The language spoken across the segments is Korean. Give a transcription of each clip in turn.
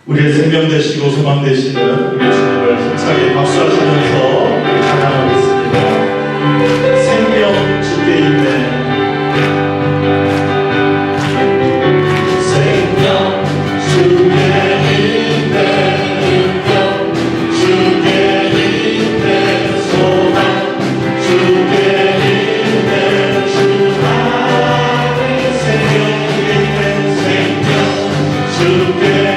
우리의 생명 되시고 소망 되시는 우리 주님을 힘차게 박수하시면서 우리 찬양하겠습니다. 생명 주께 있네. 생명 주께 있네. 능력 주께 있네. 소망 주께 있네. 주 안에 생명 있네. 생명 주께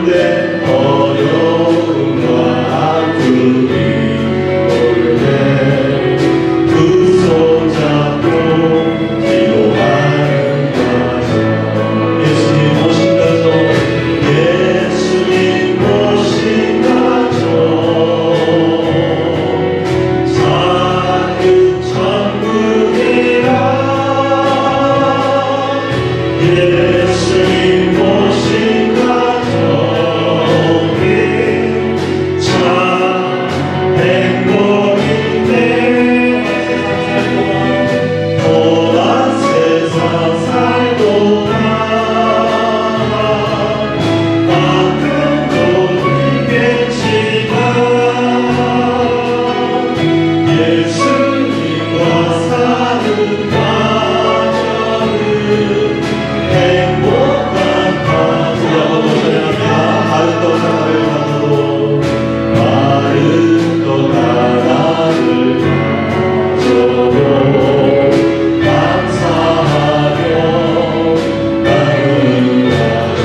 때 어려움과 아픔이 올 때 그 손 잡고 기도하는 가정 예수님 오신 가정 예수님 오신 가정 사는 천국이라 예수님 오신 가정이 참 행복인데 고난 세상 살도록 아픔도 있겠지만 예수님과 사는 가정은 행복한 가정 마른 떡하나를 가져도 마른 떡하나를 가져도 감사하며 나누는 가정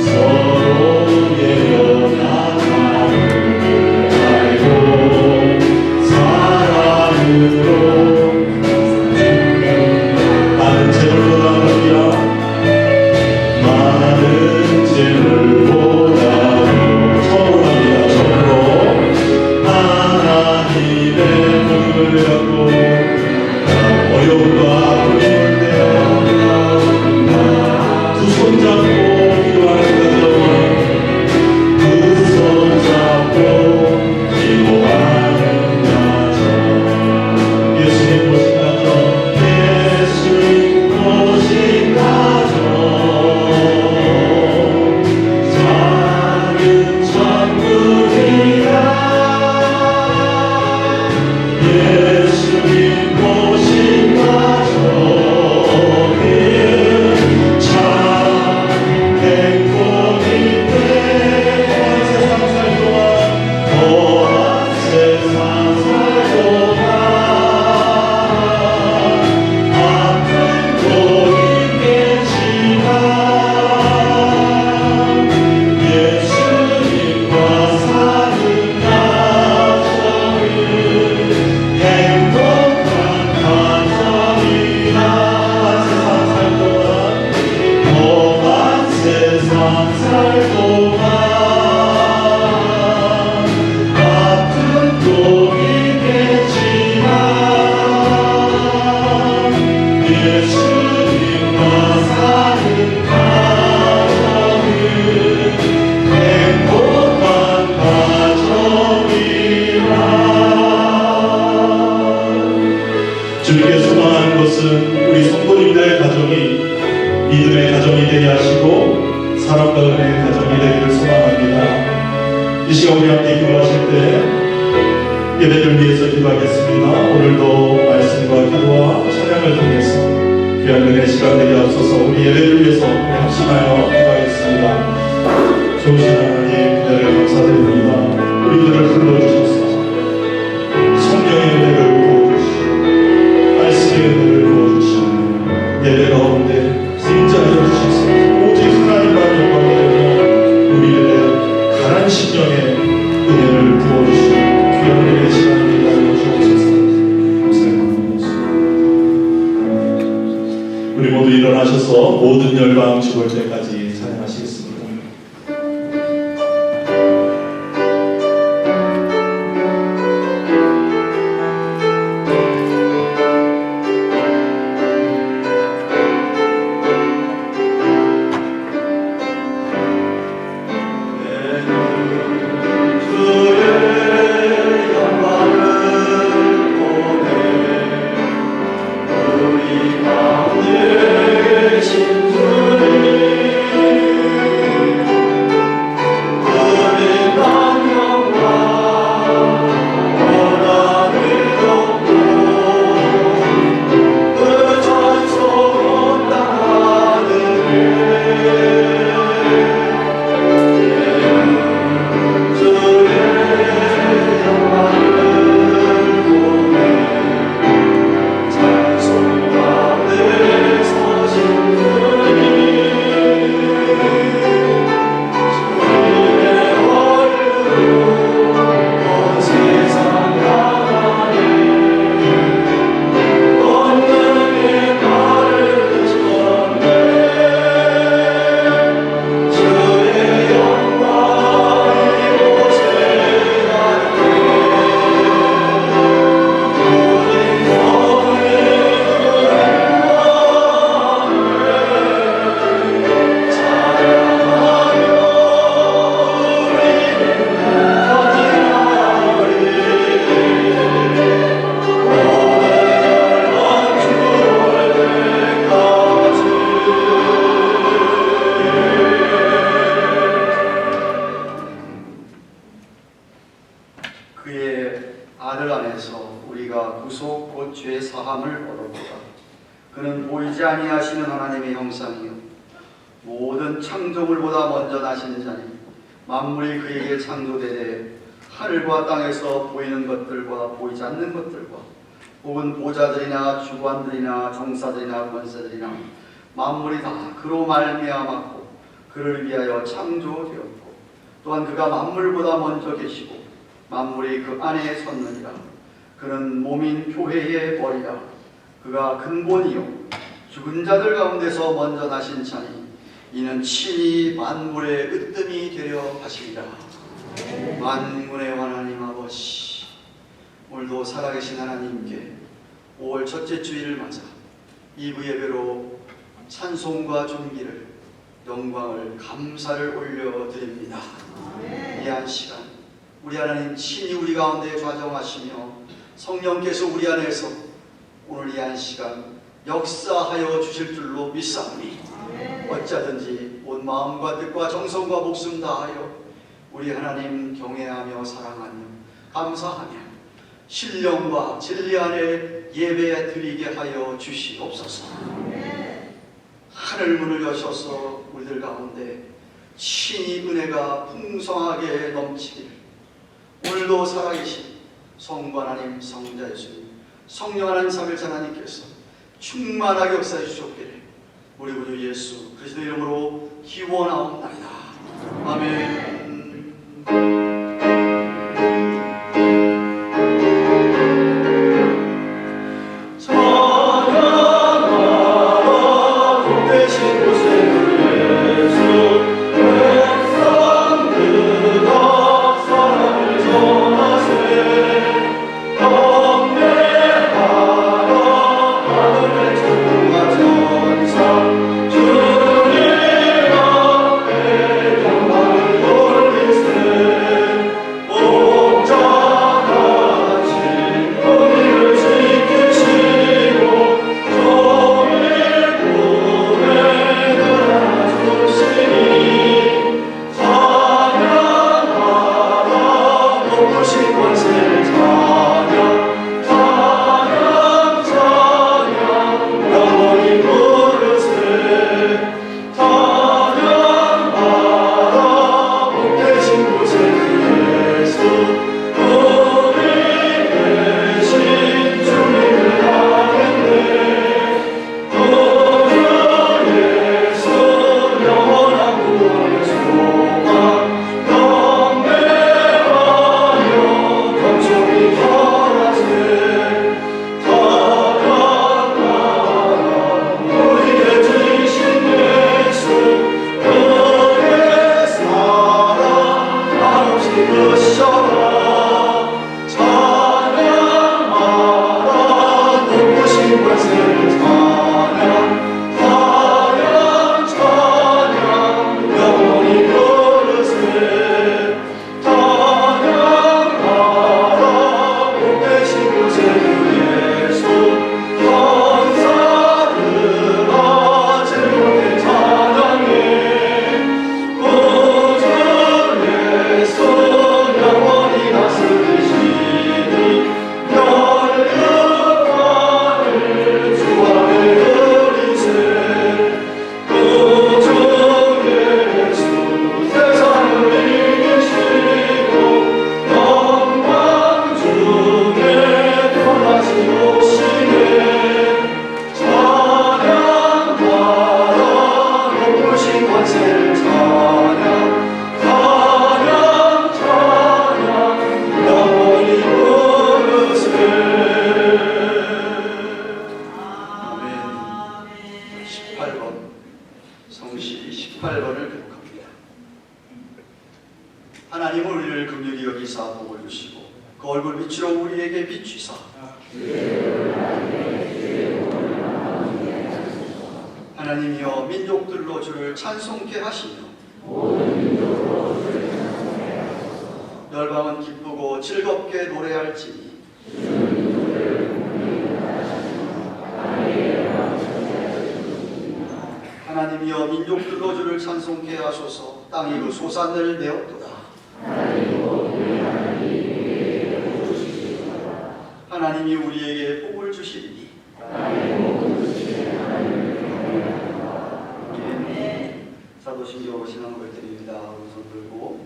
서로의 연약함을 알고 사랑으로 많은 재물보다 합니다. 많은 재물보다도 처음으로 합니다. 처음으로 하나님의 복음을 갖고 어려움과 아픔이 올 때요 두 손 잡고 기도하는 가정 두 손 잡고 기도하는 가정 예수님 오신 가정 예수님 오신 가정 사는 천국이라 예수님 오신 가정이 참 행복인데 거한 세상 살 동안 아픔도 있겠지만 예수님과 사는 가정은 행복한 가정이라 한 세상 살 동안 아픔도 있겠지만 예수님과 사는 가정은 행복한 가정이라 주님께 소망하는 것은 우리 성도님들의 가정이 믿음의 가정이 되게 하시고 사랑과 은혜의 가정이 되기를 소망합니다. 이 시간 우리 함께 기도하실 때 예배를 위해서 기도하겠습니다. 오늘도 말씀과 기도와 찬양을 통해서 귀한 은혜 시간 되게 하옵소서. 우리 예배를 위해서 합심하여 기도하겠습니다. 좋으신 하나님 은혜를 감사드립니다. 우리들을 불러주셔서 성령의 은혜를 부어주시고 말씀의 은혜를 부어주시고 예배 가운데 승자하여 주셔서 오직 하나님만 영광이 되며 우리의 가난 심령에 은혜를 부어주시고 귀한 은혜의 시간을 위하여 주옵소서. 우리 모두 일어나셔서 모든 열방 죽을 때까지 찬양하시겠습니다. 우리 가운데 계신 주님 사함을 얻었도다. 그는 보이지 아니하시는 하나님의 형상이요 모든 창조물보다 먼저 나신 자니 만물이 그에게 창조되되 하늘과 땅에서 보이는 것들과 보이지 않는 것들과 혹은 보좌들이나 주관들이나 종사들이나 권세들이나 만물이 다 그로 말미암았고 그를 위하여 창조되었고 또한 그가 만물보다 먼저 계시고 만물이 그 안에 섰느니라. 그는 몸인 교회의 머리라. 그가 근본이요 죽은 자들 가운데서 먼저 나신 자니 이는 친히 만물의 으뜸이 되려 하시리라. 만군의 하나님 아버지, 오늘도 살아계신 하나님께 5월 첫째 주일을 맞아 2부 예배로 찬송과 존귀를 영광을 감사를 올려드립니다. 이 한 시간 우리 하나님 친히 우리 가운데 좌정하시며 성령께서 우리 안에서 오늘 이 한 시간 역사하여 주실 줄로 믿사오니 어찌하든지 온 마음과 뜻과 정성과 목숨 다하여 우리 하나님 경외하며 사랑하며 감사하며 신령과 진리 안에 예배 드리게 하여 주시옵소서. 하늘 문을 여셔서 우리들 가운데 친히 은혜가 풍성하게 넘치기를 오늘도 살아계신 성부 하나님, 성자 예수님, 성령 하나님 삼일체 하나님께서 충만하게 역사해 주셨기를 우리 구주 예수 그리스도 이름으로 기원하옵나이다. 아멘. 하나님이여 민족들로 주를 찬송케 하시며 열방은 기쁘고 즐겁게 노래할지니 하나님이여 민족들로 주를 찬송케 하소서. 땅이 그 소산을 내었도다. 하나님이 우리에게 복을 주시리니 사도신경 신앙을 드립니다. 우선 들고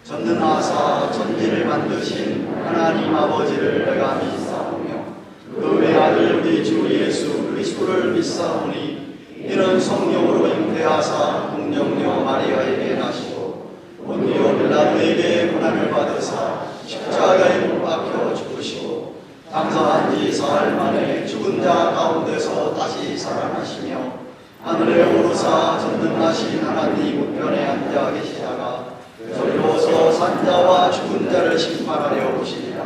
전능하사 천지를 만드신 하나님 아버지를 내가 믿사오며 그 외아들 우리 주 예수 그리스도를 믿사오니 이는 성령으로 잉태하사 동정녀 마리아에게 나시고 본디오 빌라도에게 고난을 받으사 십자가에 못 박혀 죽으시고 장사한 지 사흘 만에 죽은 자 가운데서 다시 살아나시며 하늘에 오르사 전능하신 하나님 우편에 앉아 계시다가 저리로서 산자와 죽은 자를 심판하려 오시리라.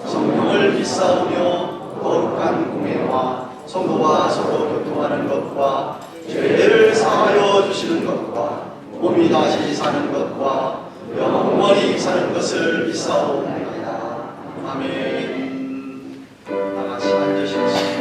성령을 믿사오며 거룩한 공예와 성도와 서로 교통하는 것과 죄를 사하여 주시는 것과 몸이 다시 사는 것과 영원히 사는 것을 믿사옵나이다. 아멘. 다 같이 앉으십시오.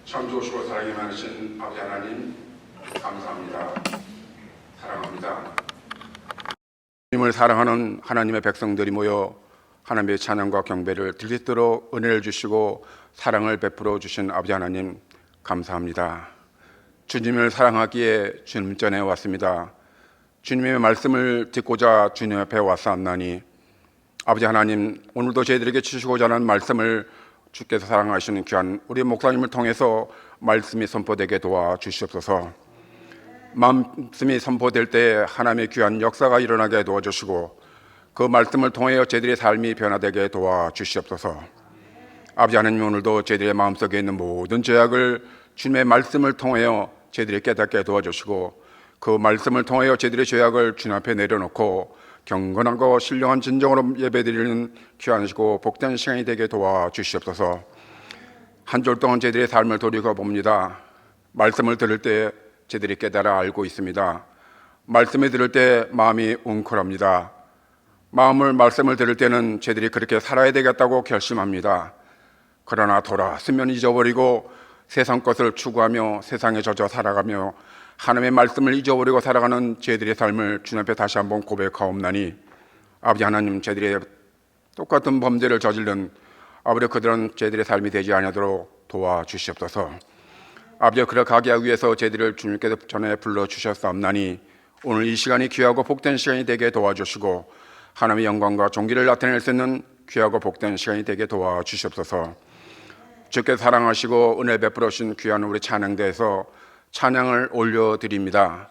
참 좋으시고 사랑이 많으신 아버지 하나님 감사합니다. 사랑합니다. 주님을 사랑하는 하나님의 백성들이 모여 하나님의 찬양과 경배를 들리도록 은혜를 주시고 사랑을 베풀어 주신 아버지 하나님 감사합니다. 주님을 사랑하기에 주님 전에 왔습니다. 주님의 말씀을 듣고자 주님 앞에 왔사옵나니 아버지 하나님 오늘도 저희들에게 주시고자 하는 말씀을 주께서 사랑하시는 귀한 우리 목사님을 통해서 말씀이 선포되게 도와주시옵소서. 말씀이 선포될 때 하나님의 귀한 역사가 일어나게 도와주시고 그 말씀을 통하여 저희들의 삶이 변화되게 도와주시옵소서. 아버지 하나님 오늘도 저희들의 마음속에 있는 모든 죄악을 주님의 말씀을 통하여 저희들이 깨닫게 도와주시고 그 말씀을 통하여 저희들의 죄악을 주님 앞에 내려놓고 경건하고 신령한 진정으로 예배드리는 귀하시고 복된 시간이 되게 도와주시옵소서. 한 주 동안 저희들의 삶을 돌이켜봅니다. 말씀을 들을 때 저희들이 깨달아 알고 있습니다. 말씀을 들을 때 마음이 웅크럽니다. 말씀을 들을 때는 저희들이 그렇게 살아야 되겠다고 결심합니다. 그러나 돌아서면 잊어버리고 세상 것을 추구하며 세상에 젖어 살아가며 하나님의 말씀을 잊어버리고 살아가는 저희들의 삶을 주님 앞에 다시 한번 고백하옵나니 아버지 하나님 저희들의 똑같은 범죄를 저지른 아버지 그들은 저희들의 삶이 되지 아니하도록 도와주시옵소서. 아버지 그렇게 하기 위해서 저희들을 주님께서 전에 불러주셨사옵나니 오늘 이 시간이 귀하고 복된 시간이 되게 도와주시고 하나님의 영광과 존귀를 나타낼 수 있는 귀하고 복된 시간이 되게 도와주시옵소서. 주께서 사랑하시고 은혜 베풀어 주신 귀한 우리 찬양대에서 찬양을 올려드립니다.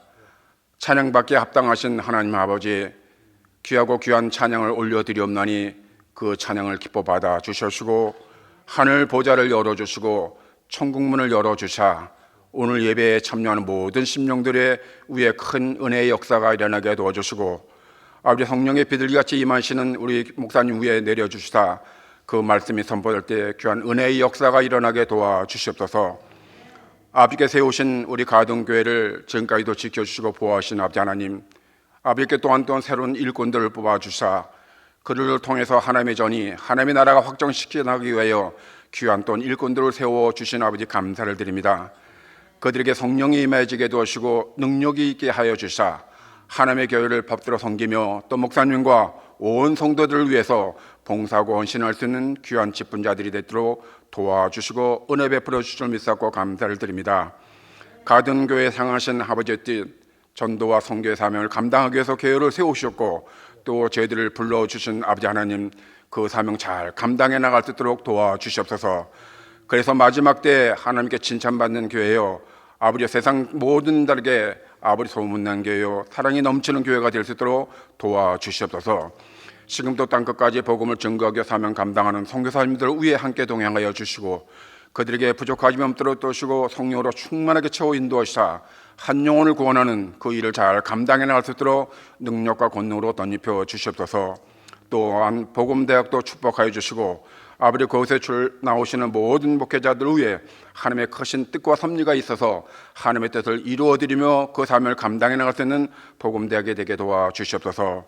찬양받기에 합당하신 하나님 아버지 귀하고 귀한 찬양을 올려드리옵나니 그 찬양을 기뻐 받아 주시옵시고 하늘 보좌를 열어주시고 천국문을 열어주사 오늘 예배에 참여하는 모든 심령들의 위에 큰 은혜의 역사가 일어나게 도와주시고 아버지 성령의 비둘기같이 임하시는 우리 목사님 위에 내려주시사 그 말씀이 선포될 때 귀한 은혜의 역사가 일어나게 도와주시옵소서. 아버지께 세우신 우리 가등교회를 지금까지도 지켜주시고 보호하신 아버지 하나님, 아버지께 또한 새로운 일꾼들을 뽑아주사 그들을 통해서 하나님의 전이 하나님의 나라가 확정시켜나가기 위하여 귀한 또 일꾼들을 세워주신 아버지 감사를 드립니다. 그들에게 성령이 임해지게 도와주시고 능력이 있게 하여 주사 하나님의 교회를 법대로 섬기며 또 목사님과 온 성도들을 위해서 봉사하고 헌신할 수 있는 귀한 직분자들이 되도록 도와주시고 은혜 베풀어 주실 믿사고 감사를 드립니다. 가든교회 상하신 아버지의 뜻, 전도와 선교의 사명을 감당하기 위해서 교회를 세우셨고 또 저희들을 불러주신 아버지 하나님, 그 사명 잘 감당해 나갈 수 있도록 도와주시옵소서. 그래서 마지막 때 하나님께 칭찬받는 교회요, 아버지 세상 모든 자에게 아버지 소문난 교회요, 사랑이 넘치는 교회가 될 수 있도록 도와주시옵소서. 지금도 땅끝까지 복음을 증거하기 위해 사명 감당하는 선교사님들 위에 함께 동행하여 주시고 그들에게 부족하지 없도록 도우시고 성령으로 충만하게 채워 인도하시사 한 영혼을 구원하는 그 일을 잘 감당해 나갈 수 있도록 능력과 권능으로 덧입혀 주시옵소서. 또한 복음대학도 축복하여 주시고 아버지 그곳에 나오시는 모든 목회자들 위해 하나님의 크신 뜻과 섭리가 있어서 하나님의 뜻을 이루어드리며 그 사명을 감당해 나갈 수 있는 복음대학이 되게 도와주시옵소서.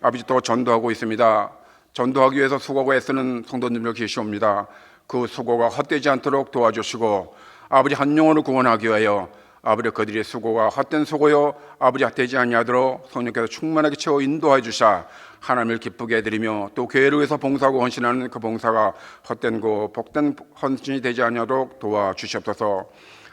아버지 또 전도하고 있습니다. 전도하기 위해서 수고하고 애쓰는 성도님들 계시옵니다. 그 수고가 헛되지 않도록 도와주시고 아버지 한 영혼을 구원하기 위하여 아버지 그들의 수고가 헛된 수고요 아버지 되지 아니하도록 성령께서 충만하게 채워 인도하여 주사 하나님을 기쁘게 해드리며 또 교회를 위해서 봉사하고 헌신하는 그 봉사가 헛된 고 복된 헌신이 되지 아니하도록 도와주시옵소서.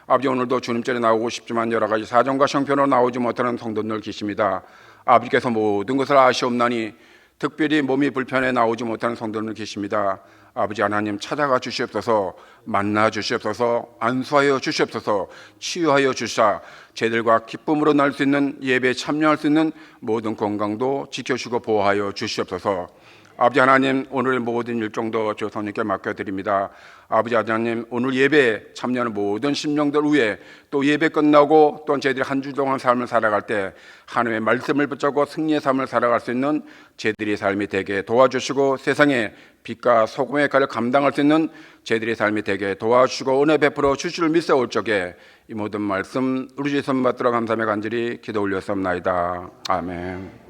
아버지 오늘도 주님 전에 나오고 싶지만 여러 가지 사정과 형편으로 나오지 못하는 성도들 계십니다. 아버지께서 모든 것을 아시옵나니 특별히 몸이 불편해 나오지 못하는 성도들 계십니다. 아버지 하나님 찾아가 주시옵소서, 만나 주시옵소서, 안수하여 주시옵소서, 치유하여 주사 제들과 기쁨으로 날 수 있는 예배에 참여할 수 있는 모든 건강도 지켜주시고 보호하여 주시옵소서. 아버지 하나님 오늘 모든 일정도 주 성령께 맡겨드립니다. 아버지 하나님 오늘 예배에 참여하는 모든 심령들 위해 또 예배 끝나고 또 저희들이 한 주 동안 삶을 살아갈 때 하나님의 말씀을 붙잡고 승리의 삶을 살아갈 수 있는 저희들의 삶이 되게 도와주시고 세상에 빛과 소금의 역할을 감당할 수 있는 저희들의 삶이 되게 도와주시고 은혜 베풀어 주실 믿사올 적에 이 모든 말씀 우리 주 예수 받들어 감사하며 간절히 기도 올렸사옵나이다. 아멘.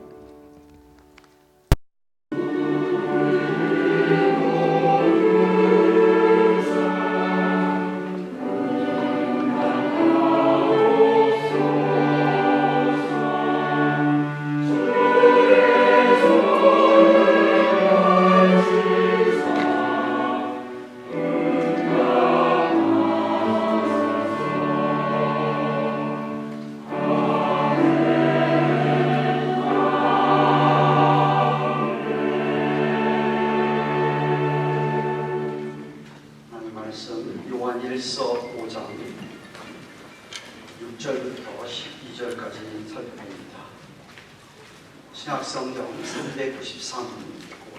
요한 1서 5장 6절부터 12절까지 살펴봅니다. 신약성경 393,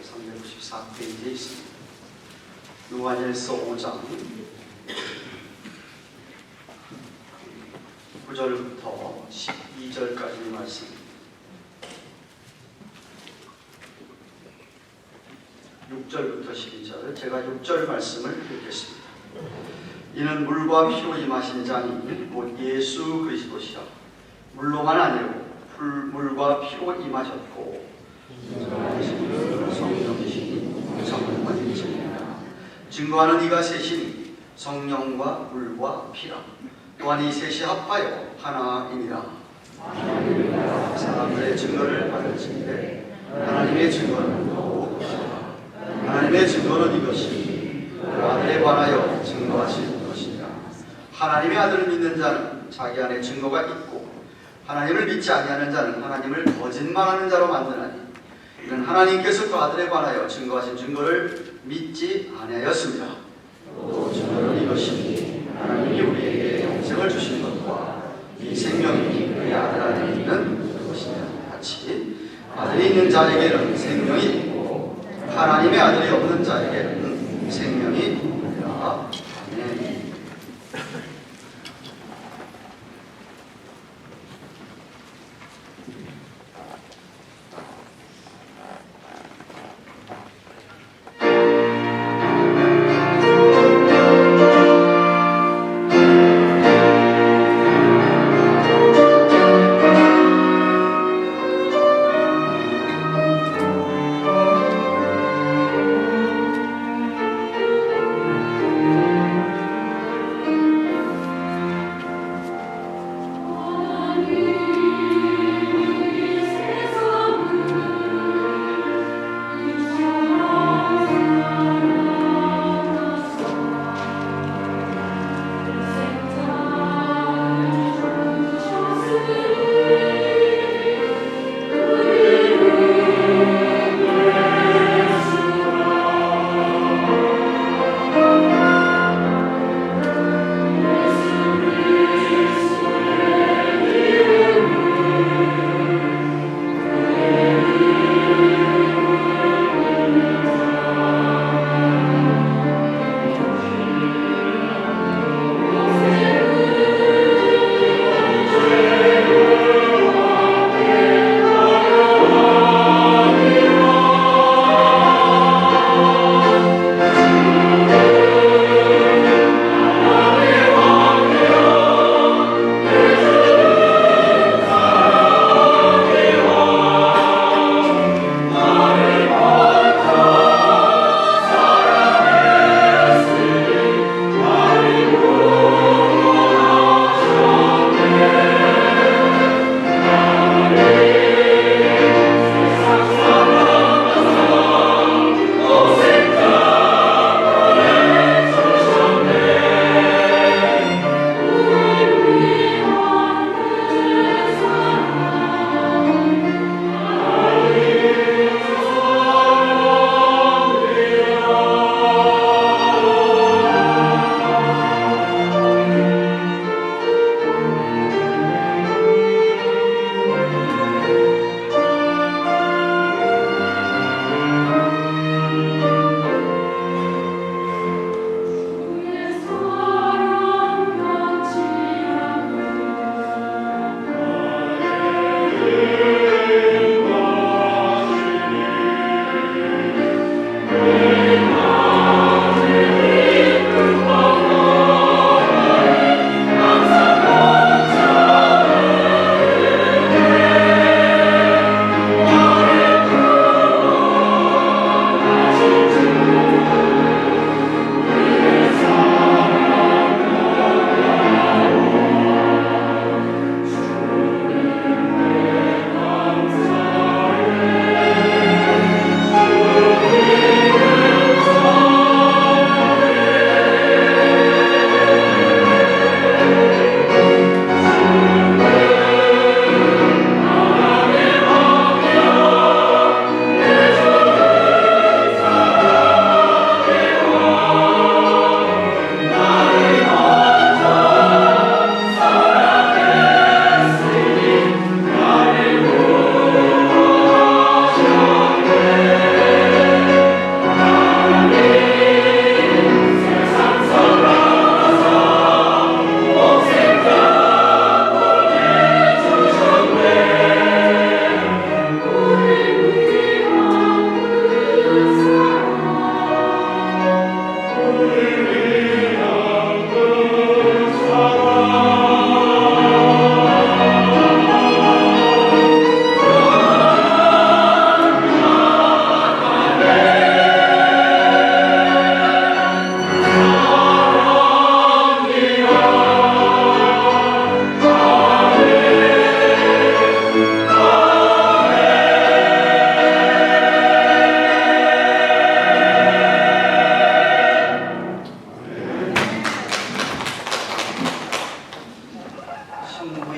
394페이지에 있습니다. 요한 1서 5장 9절부터 12절까지 말씀. 6절부터 12절, 제가 6절 말씀을 읽겠습니다. 이는 물과 피로 임하신 자니 곧 예수 그리스도시라. 물로만 아니고 물과 피로 임하셨고 성령이시니 성령만 인증이라. 증거하는 이가 셋이니 성령과 물과 피라. 또한 이 셋이 합하여 하나이니라. 사람들의 증거를 받을지니데 하나님의 증거는 더욱 크다. 하나님의 증거는 이것이 그 아들에 관하여 증거하신 것이니라. 하나님의 아들을 믿는 자는 자기 안에 증거가 있고 하나님을 믿지 아니하는 자는 하나님을 거짓말하는 자로 만드나니 이는 하나님께서 그 아들에 관하여 증거하신 증거를 믿지 아니하였습니다. 또 증거는 이것이니 하나님이 우리에게 영생을 주신 것과 이 생명이 그의 아들 안에 있는 것이냐 같이 아들이 있는 자에게는 생명이 있고 하나님의 아들이 없는 자에게는 생명이 없느니라. 아멘.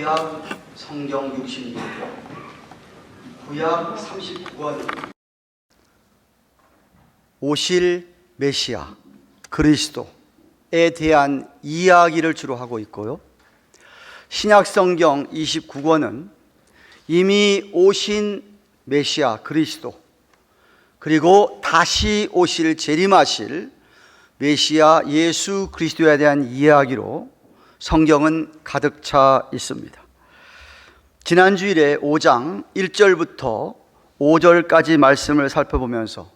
구약 성경 66권, 구약 39권 오실 메시아 그리스도에 대한 이야기를 주로 하고 있고요. 신약 성경 29권은 이미 오신 메시아 그리스도, 그리고 다시 오실 재림하실 메시아 예수 그리스도에 대한 이야기로 성경은 가득 차 있습니다. 지난 주일에 5장 1절부터 5절까지 말씀을 살펴보면서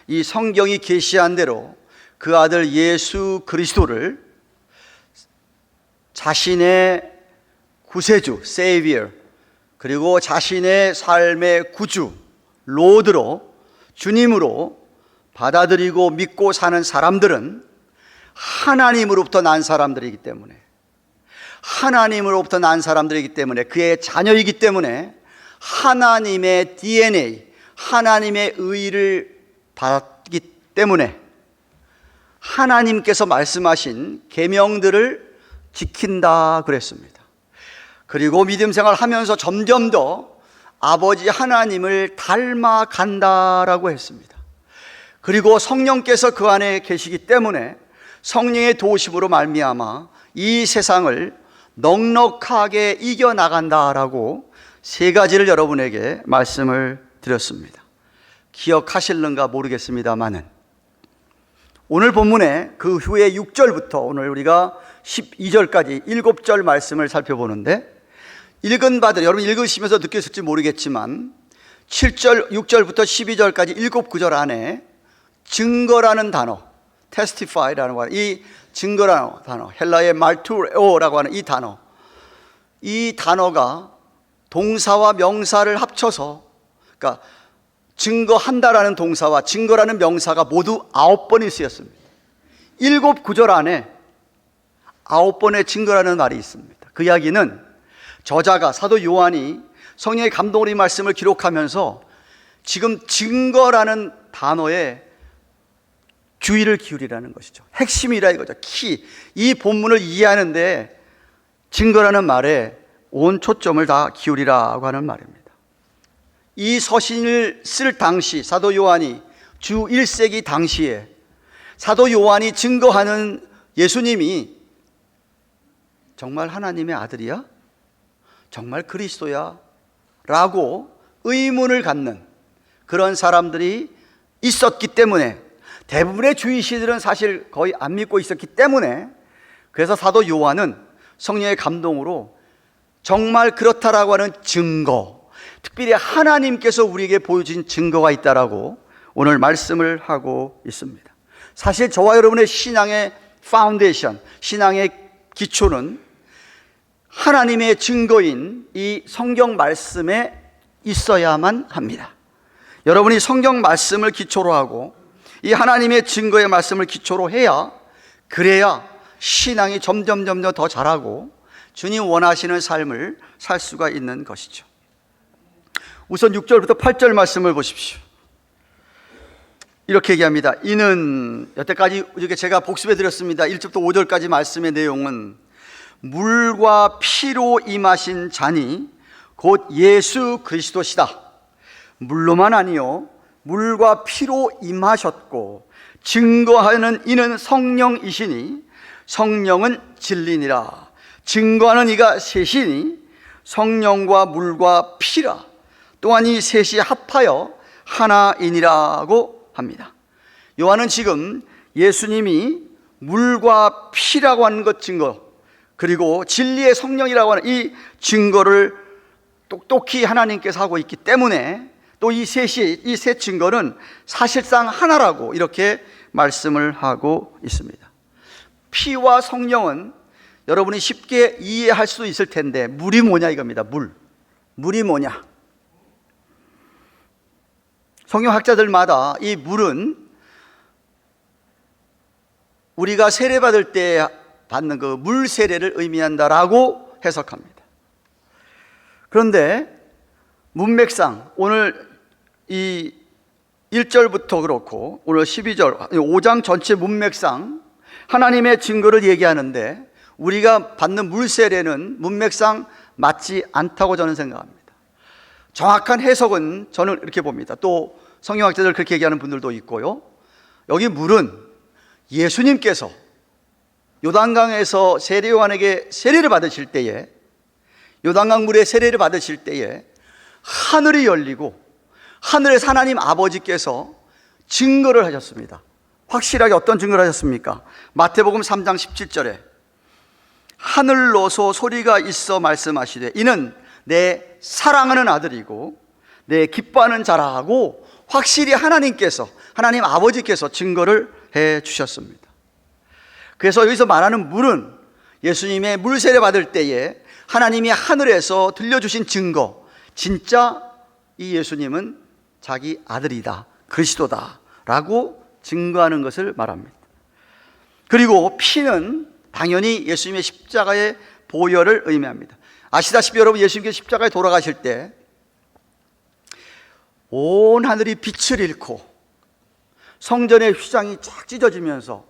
이 성경이 계시한 대로 그 아들 예수 그리스도를 자신의 구세주, 세이비어, 그리고 자신의 삶의 구주, 로드로, 주님으로 받아들이고 믿고 사는 사람들은 하나님으로부터 난 사람들이기 때문에, 하나님으로부터 난 사람들이기 때문에, 그의 자녀이기 때문에 하나님의 DNA, 하나님의 의를 받기 때문에 하나님께서 말씀하신 계명들을 지킨다 그랬습니다. 그리고 믿음 생활하면서 점점 더 아버지 하나님을 닮아간다라고 했습니다. 그리고 성령께서 그 안에 계시기 때문에 성령의 도우심으로 말미암아 이 세상을 넉넉하게 이겨나간다라고 세 가지를 여러분에게 말씀을 드렸습니다. 기억하실는가 모르겠습니다만은 오늘 본문에 그 후에 6절부터 오늘 우리가 12절까지 7절 말씀을 살펴보는데, 읽은 바들, 여러분 읽으시면서 느꼈을지 모르겠지만 7절, 6절부터 12절까지 7구절 안에 증거라는 단어, testify라는 거, 이 증거라는 단어, 헬라의 말투오라고 하는 이 단어, 이 단어가 동사와 명사를 합쳐서, 그러니까 증거한다라는 동사와 증거라는 명사가 모두 9번이 쓰였습니다. 7구절 안에 9번의 증거라는 말이 있습니다. 그 이야기는 저자가, 사도 요한이 성령의 감동으로 이 말씀을 기록하면서 지금 증거라는 단어에 주의를 기울이라는 것이죠. 핵심이라 이거죠. 키. 이 본문을 이해하는데 증거라는 말에 온 초점을 다 기울이라고 하는 말입니다. 이 서신을 쓸 당시 사도 요한이 주 1세기 당시에 사도 요한이 증거하는 예수님이 정말 하나님의 아들이야? 정말 그리스도야? 라고 의문을 갖는 그런 사람들이 있었기 때문에, 대부분의 주의 시들은 사실 거의 안 믿고 있었기 때문에, 그래서 사도 요한은 성령의 감동으로 정말 그렇다라고 하는 증거, 특별히 하나님께서 우리에게 보여준 증거가 있다라고 오늘 말씀을 하고 있습니다. 사실 저와 여러분의 신앙의 파운데이션, 신앙의 기초는 하나님의 증거인 이 성경 말씀에 있어야만 합니다. 여러분이 성경 말씀을 기초로 하고 이 하나님의 증거의 말씀을 기초로 해야, 그래야 신앙이 점점 더 자라고 주님 원하시는 삶을 살 수가 있는 것이죠. 우선 6절부터 8절 말씀을 보십시오. 이렇게 얘기합니다. 이는, 여태까지 이렇게 제가 복습해 드렸습니다. 1절부터 5절까지 말씀의 내용은 물과 피로 임하신 자니 곧 예수 그리스도시다. 물로만 아니요 물과 피로 임하셨고 증거하는 이는 성령이시니 성령은 진리니라. 증거하는 이가 셋이니 성령과 물과 피라. 또한 이 셋이 합하여 하나이니라고 합니다. 요한은 지금 예수님이 물과 피라고 하는 것 증거, 그리고 진리의 성령이라고 하는 이 증거를 똑똑히 하나님께서 하고 있기 때문에, 또 이 셋이, 이 셋 증거는 사실상 하나라고 이렇게 말씀을 하고 있습니다. 피와 성령은 여러분이 쉽게 이해할 수 있을 텐데, 물이 뭐냐 이겁니다. 물이 뭐냐. 성경학자들마다 이 물은 우리가 세례받을 때 받는 그 물 세례를 의미한다라고 해석합니다. 그런데 문맥상 오늘 이 1절부터 그렇고 오늘 12절, 5장 전체 문맥상 하나님의 증거를 얘기하는데, 우리가 받는 물 세례는 문맥상 맞지 않다고 저는 생각합니다. 정확한 해석은 저는 이렇게 봅니다. 또 성경학자들 그렇게 얘기하는 분들도 있고요. 여기 물은 예수님께서 요단강에서 세례요한에게 세례를 받으실 때에, 요단강 물에 세례를 받으실 때에 하늘이 열리고 하늘에서 하나님 아버지께서 증거를 하셨습니다. 확실하게 어떤 증거를 하셨습니까? 마태복음 3장 17절에 하늘로서 소리가 있어 말씀하시되 이는 내 사랑하는 아들이고 내 기뻐하는 자라고 확실히 하나님께서, 하나님 아버지께서 증거를 해 주셨습니다. 그래서 여기서 말하는 물은 예수님의 물세례 받을 때에 하나님이 하늘에서 들려주신 증거, 진짜 이 예수님은 자기 아들이다, 그리스도다 라고 증거하는 것을 말합니다. 그리고 피는 당연히 예수님의 십자가의 보혈을 의미합니다. 아시다시피 여러분, 예수님께서 십자가에 돌아가실 때 온 하늘이 빛을 잃고 성전의 휘장이 쫙 찢어지면서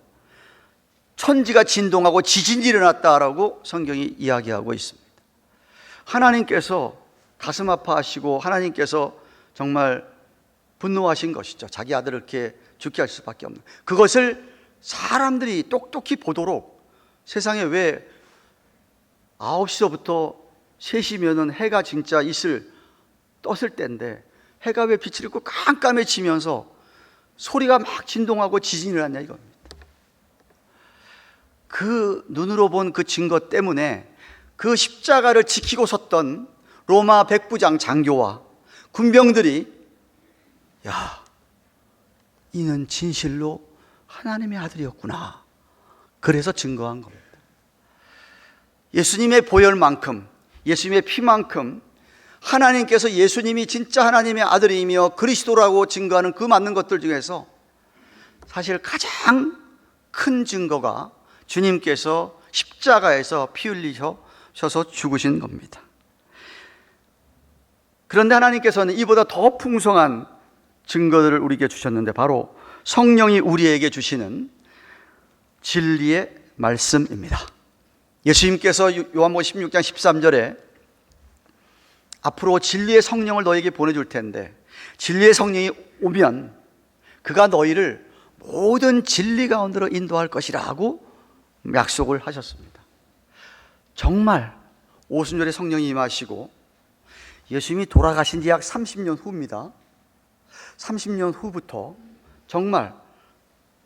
천지가 진동하고 지진이 일어났다라고 성경이 이야기하고 있습니다. 하나님께서 가슴 아파하시고 하나님께서 정말 분노하신 것이죠. 자기 아들을 이렇게 죽게 할 수밖에 없는, 그것을 사람들이 똑똑히 보도록, 세상에 왜 9시서부터 3시면은 해가 진짜 이슬 떴을 때인데 해가 왜 빛을 잃고 깜깜해지면서 소리가 막 진동하고 지진이 일어났냐 이겁니다. 그 눈으로 본 그 증거 때문에 그 십자가를 지키고 섰던 로마 백부장 장교와 군병들이 야, 이는 진실로 하나님의 아들이었구나, 그래서 증거한 겁니다. 예수님의 보혈만큼, 예수님의 피만큼 하나님께서 예수님이 진짜 하나님의 아들이며 그리스도라고 증거하는 그 맞는 것들 중에서 사실 가장 큰 증거가 주님께서 십자가에서 피 흘리셔서 죽으신 겁니다. 그런데 하나님께서는 이보다 더 풍성한 증거들을 우리에게 주셨는데, 바로 성령이 우리에게 주시는 진리의 말씀입니다. 예수님께서 요한복음 16장 13절에 앞으로 진리의 성령을 너에게 보내줄 텐데 진리의 성령이 오면 그가 너희를 모든 진리 가운데로 인도할 것이라고 약속을 하셨습니다. 정말 오순절에 성령이 임하시고 예수님이 돌아가신 지 약 30년 후입니다. 30년 후부터 정말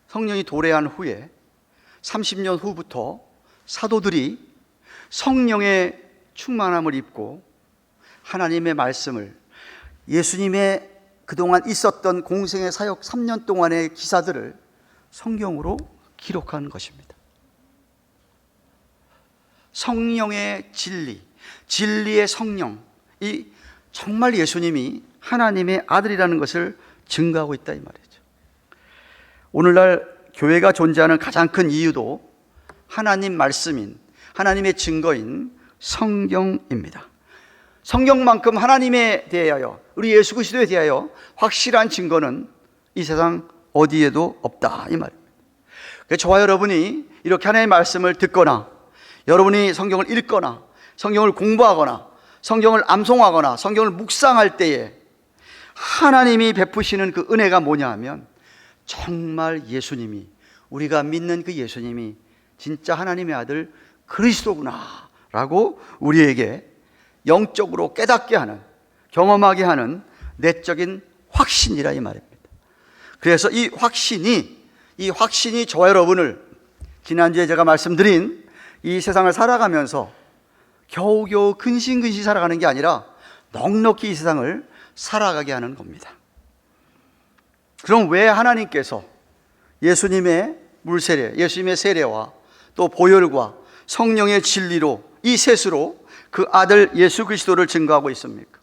성령이 도래한 후에 30년 후부터 사도들이 성령의 충만함을 입고 하나님의 말씀을, 예수님의 그동안 있었던 공생의 사역 3년 동안의 기사들을 성경으로 기록한 것입니다. 성령의 진리, 진리의 성령, 이 정말 예수님이 하나님의 아들이라는 것을 증거하고 있다 이 말이죠. 오늘날 교회가 존재하는 가장 큰 이유도 하나님 말씀인, 하나님의 증거인 성경입니다. 성경만큼 하나님에 대하여, 우리 예수 그리스도에 대하여 확실한 증거는 이 세상 어디에도 없다 이 말입니다. 그래서 저와 여러분이 이렇게 하나님의 말씀을 듣거나, 여러분이 성경을 읽거나, 성경을 공부하거나, 성경을 암송하거나, 성경을 묵상할 때에 하나님이 베푸시는 그 은혜가 뭐냐 하면 정말 예수님이, 우리가 믿는 그 예수님이 진짜 하나님의 아들 그리스도구나 라고 우리에게 영적으로 깨닫게 하는, 경험하게 하는 내적인 확신이라 이 말입니다. 그래서 이 확신이 저와 여러분을 지난주에 제가 말씀드린 이 세상을 살아가면서 겨우겨우 근신근신 살아가는 게 아니라 넉넉히 이 세상을 살아가게 하는 겁니다. 그럼 왜 하나님께서 예수님의 물세례, 예수님의 세례와 또 보혈과 성령의 진리로, 이 셋으로 그 아들 예수 그리스도를 증거하고 있습니까?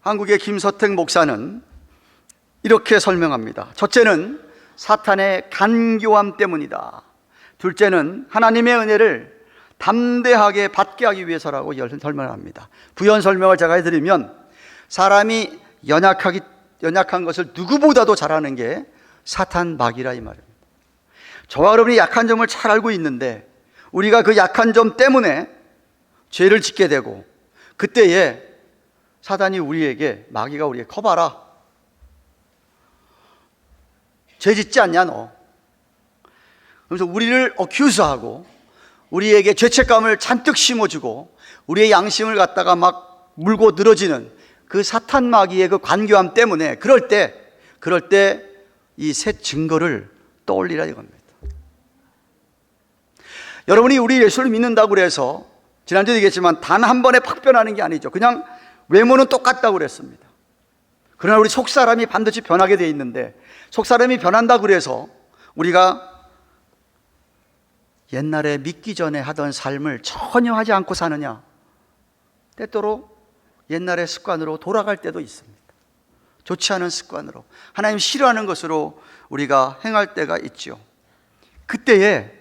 한국의 김서택 목사는 이렇게 설명합니다. 첫째는 사탄의 간교함 때문이다. 둘째는 하나님의 은혜를 담대하게 받게 하기 위해서라고 설명을 합니다. 부연 설명을 제가 해드리면, 사람이 연약한 것을 누구보다도 잘하는 게 사탄 마귀라 이 말입니다. 저와 여러분이 약한 점을 잘 알고 있는데 우리가 그 약한 점 때문에 죄를 짓게 되고, 그때에 사단이 우리에게, 마귀가 우리에게 커봐라, 죄 짓지 않냐 너, 그래서 우리를 어큐즈하고 우리에게 죄책감을 잔뜩 심어주고 우리의 양심을 갖다가 막 물고 늘어지는 그 사탄 마귀의 그 관교함 때문에, 그럴 때 이 새 증거를 떠올리라 이겁니다. 여러분이 우리 예수를 믿는다고 그래서 지난주에 얘기했지만 단 한 번에 팍 변하는 게 아니죠. 그냥 외모는 똑같다고 그랬습니다. 그러나 우리 속사람이 반드시 변하게 돼 있는데, 속사람이 변한다고 그래서 우리가 옛날에 믿기 전에 하던 삶을 전혀 하지 않고 사느냐? 때때로 옛날의 습관으로 돌아갈 때도 있습니다. 좋지 않은 습관으로, 하나님 싫어하는 것으로 우리가 행할 때가 있죠. 그때에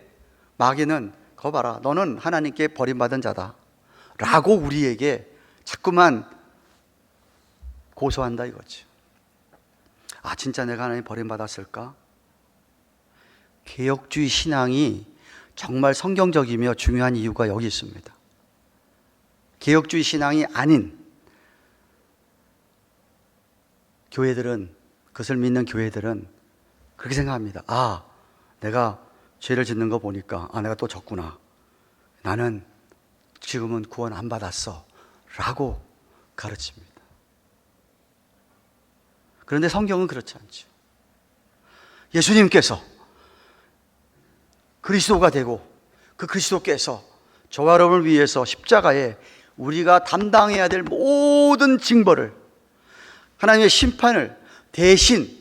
마귀는 거 봐라, 너는 하나님께 버림받은 자다 라고 우리에게 자꾸만 고소한다 이거죠. 아, 진짜 내가 하나님 버림받았을까? 개혁주의 신앙이 정말 성경적이며 중요한 이유가 여기 있습니다. 개혁주의 신앙이 아닌 교회들은, 그것을 믿는 교회들은 그렇게 생각합니다. 아, 내가 죄를 짓는 거 보니까 내가 또 졌구나, 나는 지금은 구원 안 받았어 라고 가르칩니다. 그런데 성경은 그렇지 않죠. 예수님께서 그리스도가 되고 그 그리스도께서 저와 여러분을 위해서 십자가에 우리가 담당해야 될 모든 징벌을, 하나님의 심판을 대신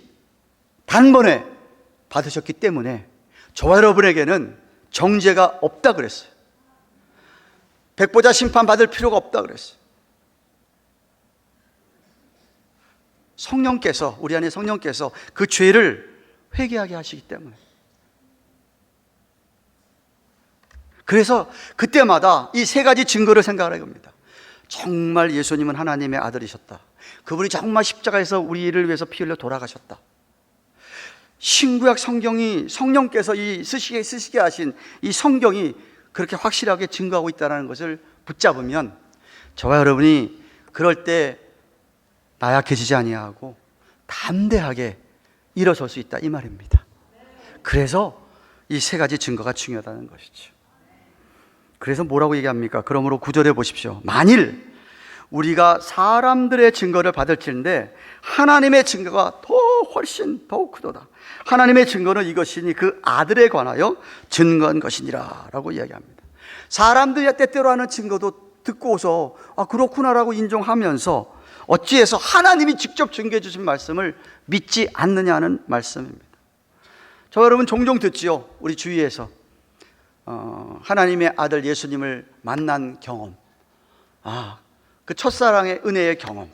단번에 받으셨기 때문에 저와 여러분에게는 정죄가 없다 그랬어요. 백보자 심판 받을 필요가 없다 그랬어요. 성령께서, 우리 안에 성령께서 그 죄를 회개하게 하시기 때문에. 그래서 그때마다 이 세 가지 증거를 생각하는 겁니다. 정말 예수님은 하나님의 아들이셨다. 그분이 정말 십자가에서 우리를 위해서 피 흘려 돌아가셨다. 신구약 성경이, 성령께서 이 쓰시게 하신 이 성경이 그렇게 확실하게 증거하고 있다는 것을 붙잡으면 저와 여러분이 그럴 때 나약해지지 아니하고 담대하게 일어설 수 있다 이 말입니다. 그래서 이 세 가지 증거가 중요하다는 것이죠. 그래서 뭐라고 얘기합니까? 그러므로 9절에 보십시오. 만일 우리가 사람들의 증거를 받을지인데 하나님의 증거가 훨씬 더욱 크도다. 하나님의 증거는 이것이니 그 아들에 관하여 증거한 것이니라 라고 이야기합니다. 사람들이 때때로 하는 증거도 듣고서 그렇구나라고 인정하면서 어찌해서 하나님이 직접 증거해 주신 말씀을 믿지 않느냐는 말씀입니다. 저 여러분 종종 듣지요. 우리 주위에서 하나님의 아들 예수님을 만난 경험, 그 첫사랑의 은혜의 경험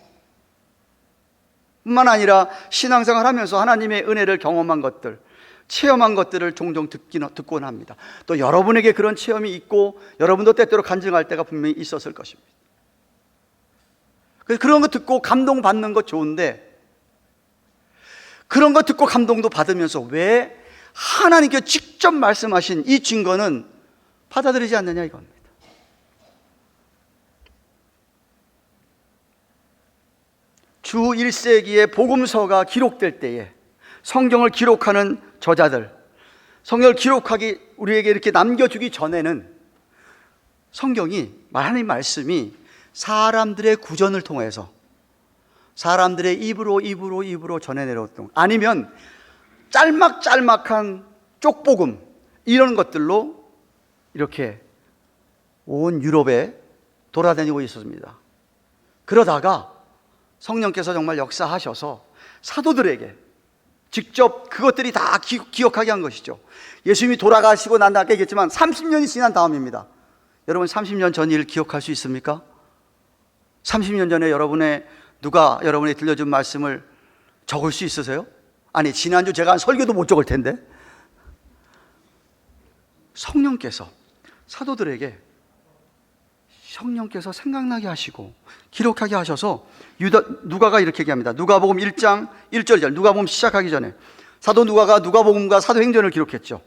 뿐만 아니라 신앙생활 하면서 하나님의 은혜를 경험한 것들, 체험한 것들을 종종 듣곤 합니다. 또 여러분에게 그런 체험이 있고 여러분도 때때로 간증할 때가 분명히 있었을 것입니다. 그래서 그런 거 듣고 감동받는 거 좋은데, 그런 거 듣고 감동도 받으면서 왜 하나님께 직접 말씀하신 이 증거는 받아들이지 않느냐 이겁니다. 주 1세기의 복음서가 기록될 때에 성경을 기록하는 저자들, 성경을 기록하기, 우리에게 이렇게 남겨주기 전에는 성경이, 하나님 말씀이 사람들의 구전을 통해서 사람들의 입으로 전해 내려왔던, 아니면 짤막짤막한 쪽복음 이런 것들로 이렇게 온 유럽에 돌아다니고 있었습니다. 그러다가 성령께서 정말 역사하셔서 사도들에게 직접 그것들이 다 기억하게 한 것이죠. 예수님이 돌아가시고 난 다음에 얘기했지만 30년이 지난 다음입니다. 여러분 30년 전 일 기억할 수 있습니까? 30년 전에 누가 여러분이 들려준 말씀을 적을 수 있으세요? 아니, 지난주 제가 한 설교도 못 적을 텐데. 성령께서 사도들에게 성령께서 생각나게 하시고 기록하게 하셔서 누가가 이렇게 얘기합니다. 누가복음 1장 1절이죠. 누가복음 시작하기 전에 사도 누가가 누가복음과 사도행전을 기록했죠.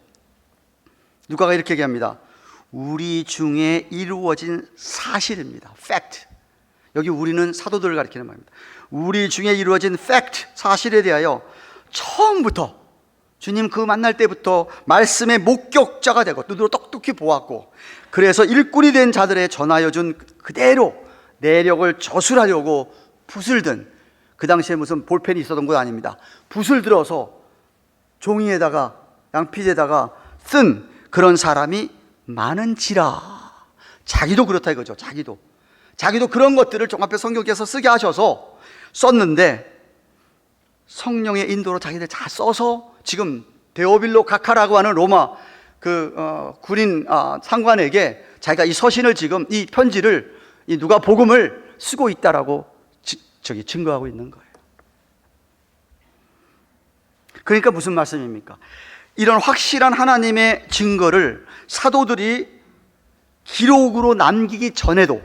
누가가 이렇게 얘기합니다. 우리 중에 이루어진 사실입니다. fact. 여기 우리는 사도들을 가리키는 말입니다. 우리 중에 이루어진 fact, 사실에 대하여 처음부터 주님 그 만날 때부터 말씀의 목격자가 되고 눈으로 똑똑히 보았고, 그래서 일꾼이 된 자들의 전하여 준 그대로 내력을 저술하려고 붓을 든, 그 당시에 무슨 볼펜이 있었던 건 아닙니다. 붓을 들어서 종이에다가 양피지에다가 쓴 그런 사람이 많은지라. 자기도 그렇다 이거죠. 자기도 그런 것들을 종합해 성경께서 쓰게 하셔서 썼는데, 성령의 인도로 자기들 다 써서 지금 데오빌로 카카라고 하는 로마 군인 상관에게 자기가 이 서신을, 지금 이 편지를, 이 누가복음을 쓰고 있다라고 증거하고 있는 거예요. 그러니까 무슨 말씀입니까? 이런 확실한 하나님의 증거를 사도들이 기록으로 남기기 전에도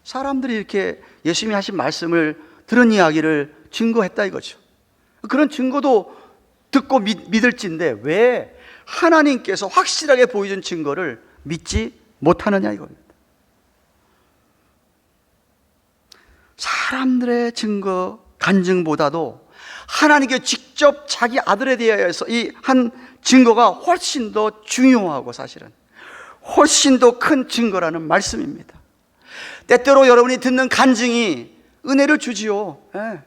사람들이 이렇게 예수님이 하신 말씀을 들은 이야기를 증거했다 이거죠. 그런 증거도 듣고 믿을진데 왜 하나님께서 확실하게 보여준 증거를 믿지 못하느냐 이겁니다. 사람들의 증거, 간증보다도 하나님께 직접 자기 아들에 대해서 이 한 증거가 훨씬 더 중요하고, 사실은 훨씬 더 큰 증거라는 말씀입니다. 때때로 여러분이 듣는 간증이 은혜를 주지요. 예.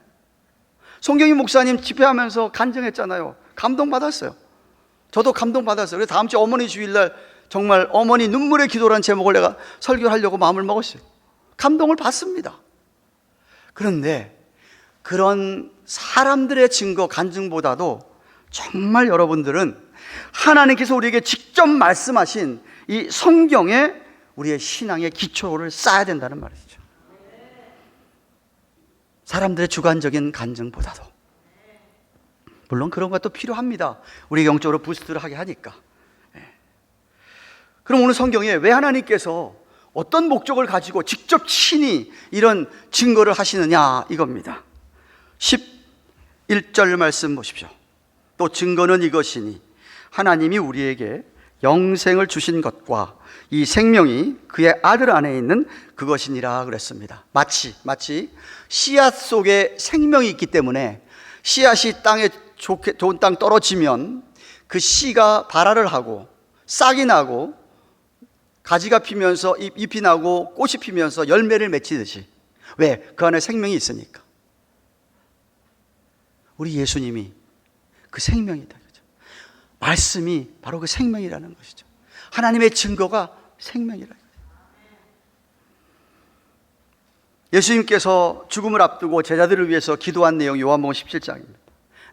송경희 목사님 집회하면서 간증했잖아요. 감동받았어요. 저도 감동받았어요. 그래서 다음 주 어머니 주일날 정말 어머니 눈물의 기도라는 제목을 내가 설교하려고 마음을 먹었어요. 감동을 받습니다. 그런데 그런 사람들의 증거, 간증보다도 정말 여러분들은 하나님께서 우리에게 직접 말씀하신 이 성경에 우리의 신앙의 기초를 쌓아야 된다는 말이죠. 사람들의 주관적인 간증보다도. 물론 그런 것도 필요합니다. 우리 영적으로 부스트를 하게 하니까. 그럼 오늘 성경에 왜 하나님께서 어떤 목적을 가지고 직접 친히 이런 증거를 하시느냐 이겁니다. 11절 말씀 보십시오. 또 증거는 이것이니 하나님이 우리에게 영생을 주신 것과 이 생명이 그의 아들 안에 있는 그것이니라 그랬습니다. 마치 씨앗 속에 생명이 있기 때문에 씨앗이 땅에 좋은 땅 떨어지면 그 씨가 발화를 하고 싹이 나고 가지가 피면서 잎이 나고 꽃이 피면서 열매를 맺히듯이. 왜? 그 안에 생명이 있으니까. 우리 예수님이 그 생명이다. 그렇죠? 말씀이 바로 그 생명이라는 것이죠. 하나님의 증거가 생명이라. 예수님께서 죽음을 앞두고 제자들을 위해서 기도한 내용 요한복음 17장입니다.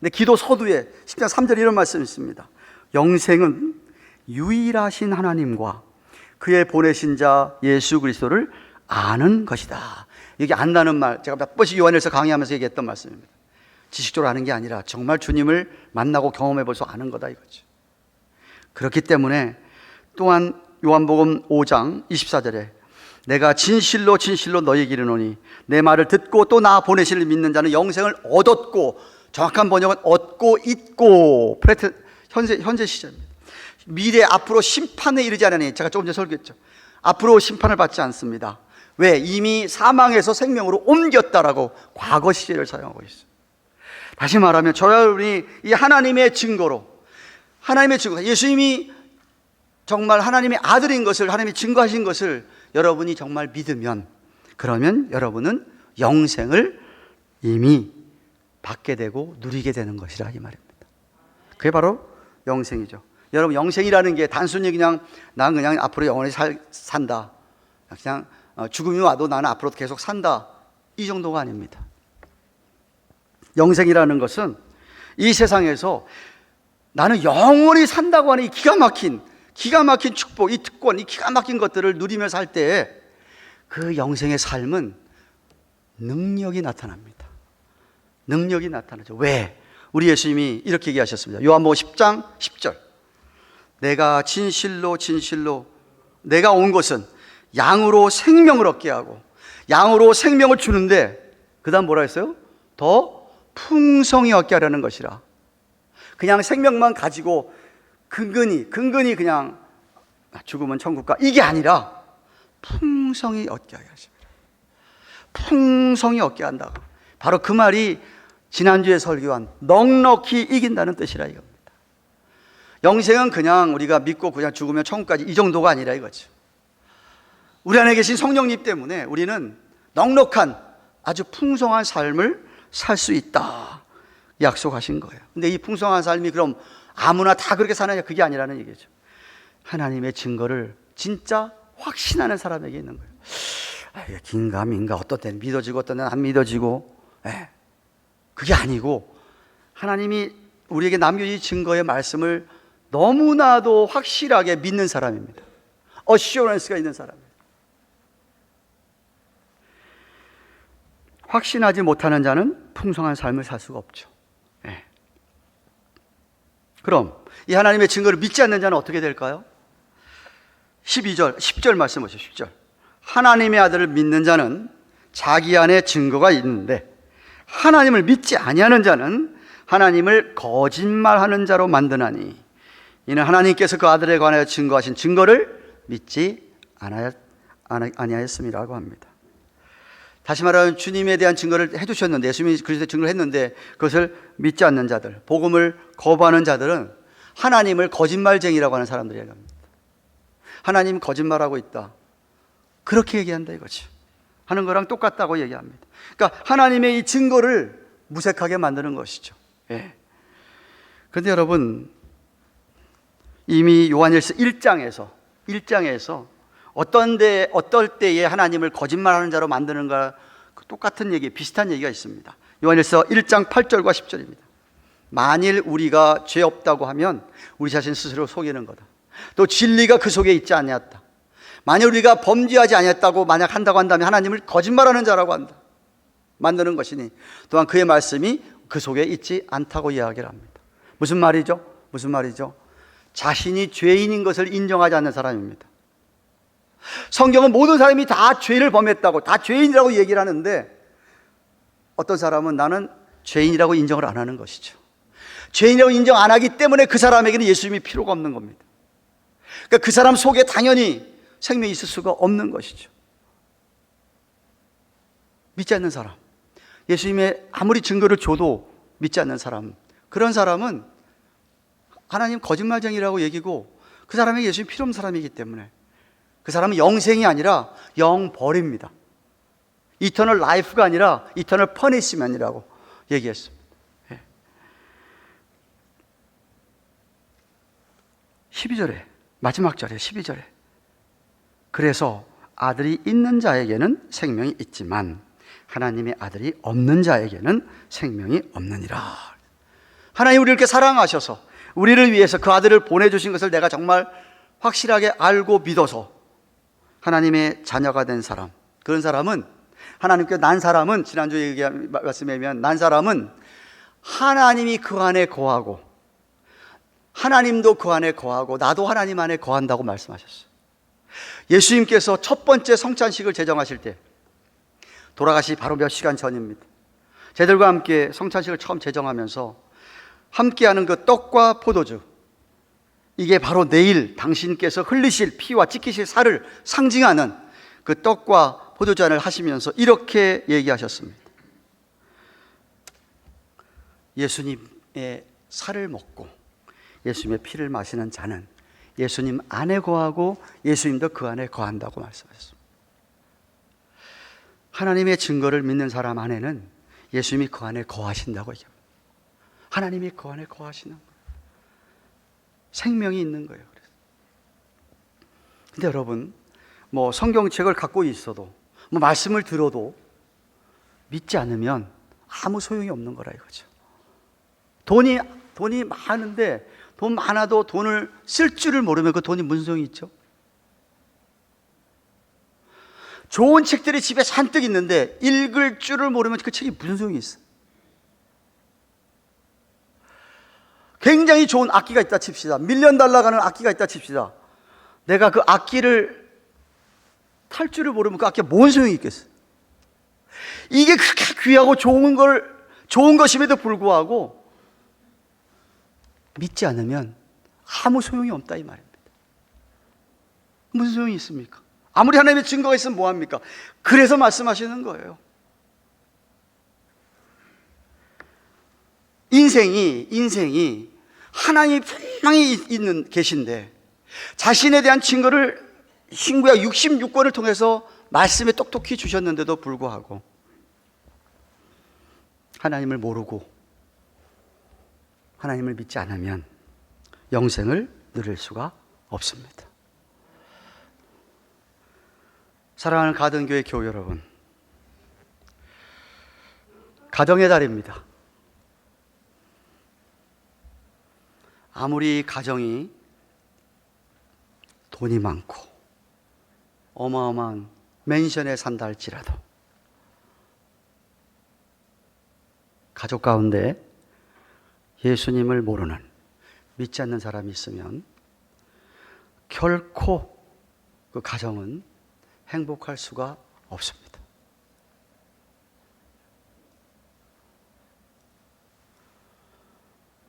근데 기도 서두에 10장 3절에 이런 말씀이 있습니다. 영생은 유일하신 하나님과 그의 보내신 자 예수 그리스도를 아는 것이다. 여기 안다는 말, 제가 몇 번씩 요한일서 강의하면서 얘기했던 말씀입니다. 지식적으로 아는 게 아니라 정말 주님을 만나고 경험해봐서 아는 거다 이거죠. 그렇기 때문에 또한 요한복음 5장 24절에 내가 진실로 너희에게 이르노니 내 말을 듣고 또 나 보내시를 믿는 자는 영생을 얻었고, 정확한 번역은 얻고 있고, 현재 시제입니다. 미래 앞으로 심판에 이르지 않으니, 제가 조금 전에 설교했죠. 앞으로 심판을 받지 않습니다. 왜? 이미 사망에서 생명으로 옮겼다라고 과거 시제를 사용하고 있어요. 다시 말하면 저와 여러분이 이 하나님의 증거로, 하나님의 증거, 예수님이 정말 하나님의 아들인 것을, 하나님이 증거하신 것을 여러분이 정말 믿으면, 그러면 여러분은 영생을 이미 받게 되고 누리게 되는 것이라 이 말입니다. 그게 바로 영생이죠. 여러분, 영생이라는 게 단순히 그냥 난 그냥 앞으로 영원히 산다, 그냥 죽음이 와도 나는 앞으로 계속 산다, 이 정도가 아닙니다. 영생이라는 것은 이 세상에서 나는 영원히 산다고 하는 이 기가 막힌 축복, 이 특권, 이 기가 막힌 것들을 누리며 살 때 그 영생의 삶은 능력이 나타납니다. 능력이 나타나죠. 왜? 우리 예수님이 이렇게 얘기하셨습니다. 요한복음 10장 10절. 내가 진실로 내가 온 것은 양으로 생명을 얻게 하고 양으로 생명을 주는데, 그 다음 뭐라 했어요? 더 풍성히 얻게 하려는 것이라. 그냥 생명만 가지고 근근히 그냥 죽으면 천국가, 이게 아니라 풍성히 얻게 하게 하십니다. 풍성히 얻게 한다고. 바로 그 말이 지난주에 설교한 넉넉히 이긴다는 뜻이라 이겁니다. 영생은 그냥 우리가 믿고 그냥 죽으면 천국까지 이 정도가 아니라 이거죠. 우리 안에 계신 성령님 때문에 우리는 넉넉한 아주 풍성한 삶을 살 수 있다 약속하신 거예요. 근데 이 풍성한 삶이 그럼 아무나 다 그렇게 사느냐, 그게 아니라는 얘기죠. 하나님의 증거를 진짜 확신하는 사람에게 있는 거예요. 긴가민가, 어떤 때는 믿어지고 어떤 때는 안 믿어지고, 그게 아니고 하나님이 우리에게 남겨진 증거의 말씀을 너무나도 확실하게 믿는 사람입니다. 어슈어런스가 있는 사람입니다. 확신하지 못하는 자는 풍성한 삶을 살 수가 없죠. 그럼 이 하나님의 증거를 믿지 않는 자는 어떻게 될까요? 10절 말씀 보십시오. 10절. 하나님의 아들을 믿는 자는 자기 안에 증거가 있는데 하나님을 믿지 아니하는 자는 하나님을 거짓말하는 자로 만드나니 이는 하나님께서 그 아들에 관하여 증거하신 증거를 믿지 아니하였음이라고 합니다. 다시 말하면 주님에 대한 증거를 해주셨는데, 예수님이 그리스도의 증거를 했는데 그것을 믿지 않는 자들, 복음을 거부하는 자들은 하나님을 거짓말쟁이라고 하는 사람들이라고 합니다. 하나님 거짓말하고 있다, 그렇게 얘기한다 이거죠. 하는 거랑 똑같다고 얘기합니다. 그러니까 하나님의 이 증거를 무색하게 만드는 것이죠. 그런데 여러분, 이미 요한일서 1장에서 어떨 때에 하나님을 거짓말하는 자로 만드는가, 똑같은 얘기, 비슷한 얘기가 있습니다. 요한일서 1장 8절과 10절입니다. 만일 우리가 죄 없다고 하면 우리 자신 스스로 속이는 거다. 또 진리가 그 속에 있지 아니었다. 만일 우리가 범죄하지 아니었다고 만약 한다고 한다면 하나님을 거짓말하는 자라고 한다, 만드는 것이니 또한 그의 말씀이 그 속에 있지 않다고 이야기를 합니다. 무슨 말이죠? 자신이 죄인인 것을 인정하지 않는 사람입니다. 성경은 모든 사람이 다 죄를 범했다고, 다 죄인이라고 얘기를 하는데 어떤 사람은 나는 죄인이라고 인정을 안 하는 것이죠. 죄인이라고 인정 안 하기 때문에 그 사람에게는 예수님이 필요가 없는 겁니다. 그러니까 그 사람 속에 당연히 생명이 있을 수가 없는 것이죠. 믿지 않는 사람, 예수님의 아무리 증거를 줘도 믿지 않는 사람, 그런 사람은 하나님 거짓말쟁이라고 얘기고 그 사람에게 예수님이 필요 없는 사람이기 때문에 그 사람은 영생이 아니라 영벌입니다. 이터널 라이프가 아니라 이터널 퍼니시먼이라고 얘기했습니다. 12절에, 마지막 절에 12절에, 그래서 아들이 있는 자에게는 생명이 있지만 하나님의 아들이 없는 자에게는 생명이 없느니라. 하나님 우리를 이렇게 사랑하셔서 우리를 위해서 그 아들을 보내주신 것을 내가 정말 확실하게 알고 믿어서 하나님의 자녀가 된 사람, 그런 사람은, 하나님께 난 사람은, 지난주에 얘기한 말씀에 의하면 난 사람은 하나님이 그 안에 거하고 하나님도 그 안에 거하고 나도 하나님 안에 거한다고 말씀하셨어요. 예수님께서 첫 번째 성찬식을 제정하실 때, 돌아가시 바로 몇 시간 전입니다. 저희들과 함께 성찬식을 처음 제정하면서 함께하는 그 떡과 포도주, 이게 바로 내일 당신께서 흘리실 피와 찢기실 살을 상징하는 그 떡과 포도주잔을 하시면서 이렇게 얘기하셨습니다. 예수님의 살을 먹고 예수님의 피를 마시는 자는 예수님 안에 거하고 예수님도 그 안에 거한다고 말씀하셨습니다. 하나님의 증거를 믿는 사람 안에는 예수님이 그 안에 거하신다고 얘기합니다. 하나님이 그 안에 거하시는 거예요. 생명이 있는 거예요. 근데 여러분, 뭐 성경책을 갖고 있어도, 뭐 말씀을 들어도 믿지 않으면 아무 소용이 없는 거라 이거죠. 돈이 많은데, 돈 많아도 돈을 쓸 줄을 모르면 그 돈이 무슨 소용이 있죠? 좋은 책들이 집에 잔뜩 있는데 읽을 줄을 모르면 그 책이 무슨 소용이 있어? 굉장히 좋은 악기가 있다 칩시다. $1,000,000 가는 악기가 있다 칩시다. 내가 그 악기를 탈 줄을 모르면 그 악기가 뭔 소용이 있겠어? 이게 그렇게 귀하고 좋은 것임에도 불구하고 믿지 않으면 아무 소용이 없다 이 말입니다. 무슨 소용이 있습니까? 아무리 하나님의 증거가 있으면 뭐합니까? 그래서 말씀하시는 거예요. 인생이 하나님이 분명히 계신데 자신에 대한 증거를 신구약 66권을 통해서 말씀에 똑똑히 주셨는데도 불구하고 하나님을 모르고 하나님을 믿지 않으면 영생을 누릴 수가 없습니다. 사랑하는 가든교회 교우 여러분, 가정의 달입니다. 아무리 가정이 돈이 많고 어마어마한 맨션에 산다 할지라도 가족 가운데 예수님을 모르는, 믿지 않는 사람이 있으면 결코 그 가정은 행복할 수가 없습니다.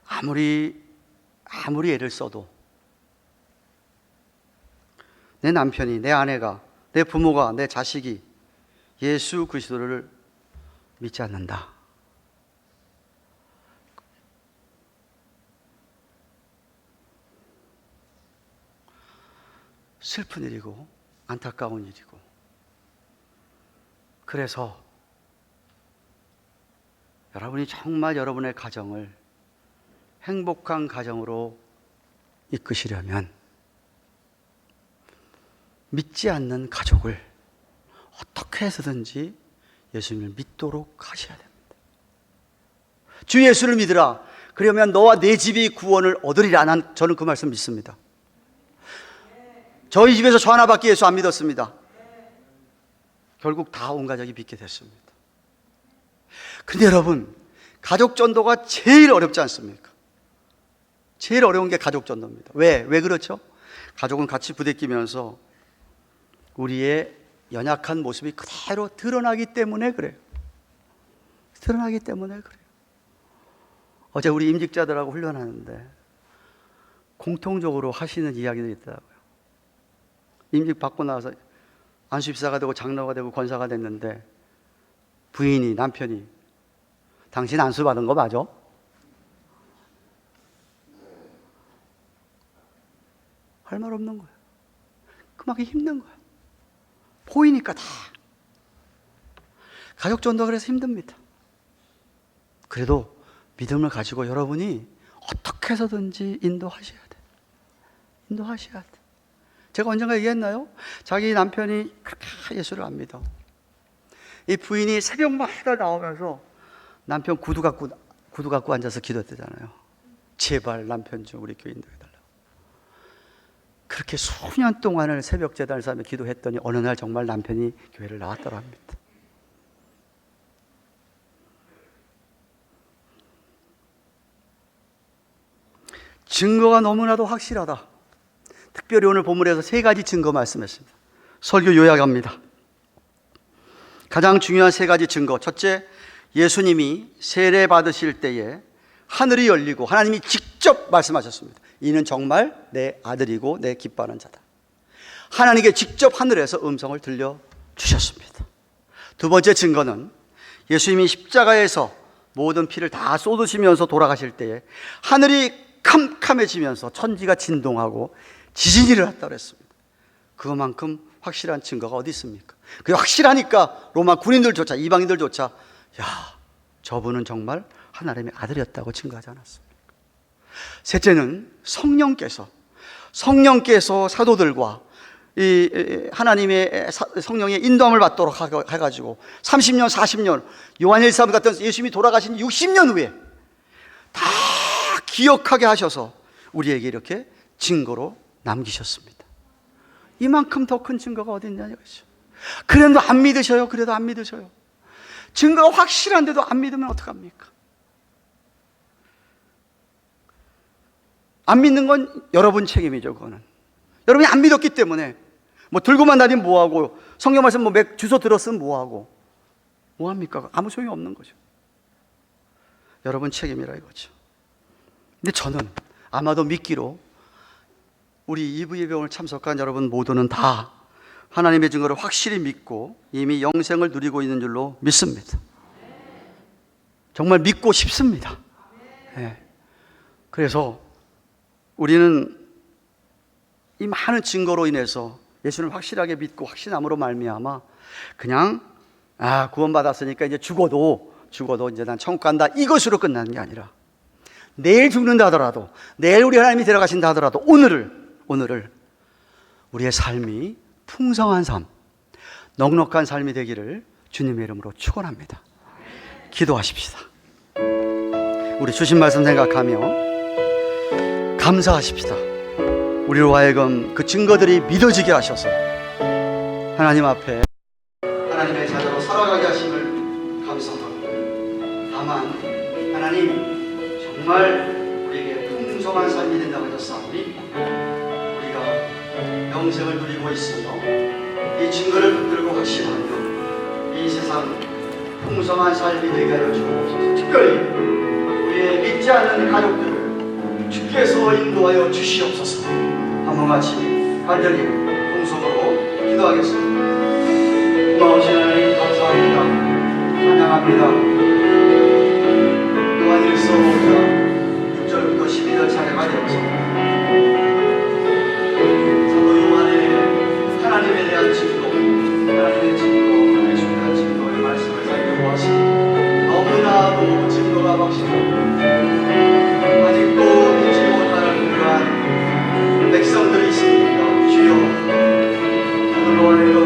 아무리 애를 써도 내 남편이, 내 아내가, 내 부모가, 내 자식이 예수 그리스도를 믿지 않는다. 슬픈 일이고 안타까운 일이고, 그래서 여러분이 정말 여러분의 가정을 행복한 가정으로 이끄시려면 믿지 않는 가족을 어떻게 해서든지 예수님을 믿도록 하셔야 됩니다. 주 예수를 믿으라. 그러면 너와 내 집이 구원을 얻으리라. 저는 그 말씀 믿습니다. 저희 집에서 저 하나밖에 예수 안 믿었습니다. 결국 다 온 가족이 믿게 됐습니다. 근데 여러분, 가족 전도가 제일 어렵지 않습니까? 제일 어려운 게 가족 전도입니다. 왜 그렇죠? 가족은 같이 부대끼면서 우리의 연약한 모습이 그대로 드러나기 때문에 그래요. 드러나기 때문에 그래요. 어제 우리 임직자들하고 훈련하는데 공통적으로 하시는 이야기들이 있더라고요. 임직 받고 나서 안수입사가 되고 장로가 되고 권사가 됐는데 부인이, 남편이 당신 안수 받은 거 맞아? 할 말 없는 거예요. 그만큼 힘든 거예요. 보이니까 다. 가족 전도가 그래서 힘듭니다. 그래도 믿음을 가지고 여러분이 어떻게 해서든지 인도하셔야 돼. 인도하셔야 돼. 제가 언젠가 얘기했나요? 자기 남편이 그렇게 예수를 안 믿어. 이 부인이 새벽마다 나오면서 남편 구두 갖고 앉아서 기도했대잖아요. 제발 남편 좀 우리 교회 인도해달라고. 그렇게 수년 동안을 새벽 제단을 쌓으며 기도했더니 어느 날 정말 남편이 교회를 나왔다고 합니다. 증거가 너무나도 확실하다. 특별히 오늘 본문에서 3가지 증거 말씀했습니다. 설교 요약합니다. 가장 중요한 3가지 증거. 첫째, 예수님이 세례 받으실 때에 하늘이 열리고 하나님이 직접 말씀하셨습니다. 이는 정말 내 아들이고 내 기뻐하는 자다. 하나님께 직접 하늘에서 음성을 들려주셨습니다. 두 번째 증거는 예수님이 십자가에서 모든 피를 다 쏟으시면서 돌아가실 때에 하늘이 캄캄해지면서 천지가 진동하고 지진이 일어났다고 했습니다. 그만큼 확실한 증거가 어디 있습니까? 그게 확실하니까 로마 군인들조차, 이방인들조차 야, 저분은 정말 하나님의 아들이었다고 증거하지 않았습니까? 셋째는 성령께서 사도들과 이 하나님의 성령의 인도함을 받도록 해가지고 30년, 40년 요한일서 같은 예수님이 돌아가신 60년 후에 다 기억하게 하셔서 우리에게 이렇게 증거로 남기셨습니다. 이만큼 더 큰 증거가 어디 있냐는 것이죠. 그래도 안 믿으셔요. 그래도 안 믿으셔요. 증거가 확실한데도 안 믿으면 어떡합니까? 안 믿는 건 여러분 책임이죠. 그거는 여러분이 안 믿었기 때문에 뭐 들고만 다니면 뭐하고, 성경 말씀 뭐 주소 들었으면 뭐하고, 뭐합니까? 아무 소용이 없는 거죠. 여러분 책임이라 이거죠. 근데 저는 아마도 믿기로 우리 이브 예배 오늘 참석한 여러분 모두는 다 하나님의 증거를 확실히 믿고 이미 영생을 누리고 있는 줄로 믿습니다. 정말 믿고 싶습니다. 네. 그래서 우리는 이 많은 증거로 인해서 예수를 확실하게 믿고 확신함으로 말미암아 그냥 구원받았으니까 이제 죽어도 이제 난 천국 간다, 이것으로 끝나는 게 아니라 내일 죽는다 하더라도, 내일 우리 하나님이 데려가신다 하더라도 오늘을 우리의 삶이 풍성한 삶, 넉넉한 삶이 되기를 주님의 이름으로 축원합니다. 기도하십시다. 우리 주신 말씀 생각하며 감사하십시다. 우리로 하여금 그 증거들이 믿어지게 하셔서 하나님 앞에 하나님의 자녀로 살아가게 하심을 감사하고, 다만 하나님 정말 우리에게 풍성한 삶이 된다고 하셨사오니 우리가 영생을 누리고 있으며 이 증거를 붙들고 확신하며 이 세상 풍성한 삶이 되게 하여 주옵소서. 특별히 우리의 믿지 않는 가족들을 주께서 인도하여 주시옵소서. 한번 같이 간절히 동성으로 기도하겠습니다. 고마우신 하나님 감사합니다. 찬양합니다. 요한일서 5장 6절부터 12절 차례가 되어서 사도 요한의 하나님에 대한 증거, 하나님의 증거, 예수에 대한 증거의 말씀을 살펴보았습니다. 너무나도 증거가 확실하고 아직도 믿지 못하는 그러한 백성들이 있습니다. 주여, 오늘로 하여금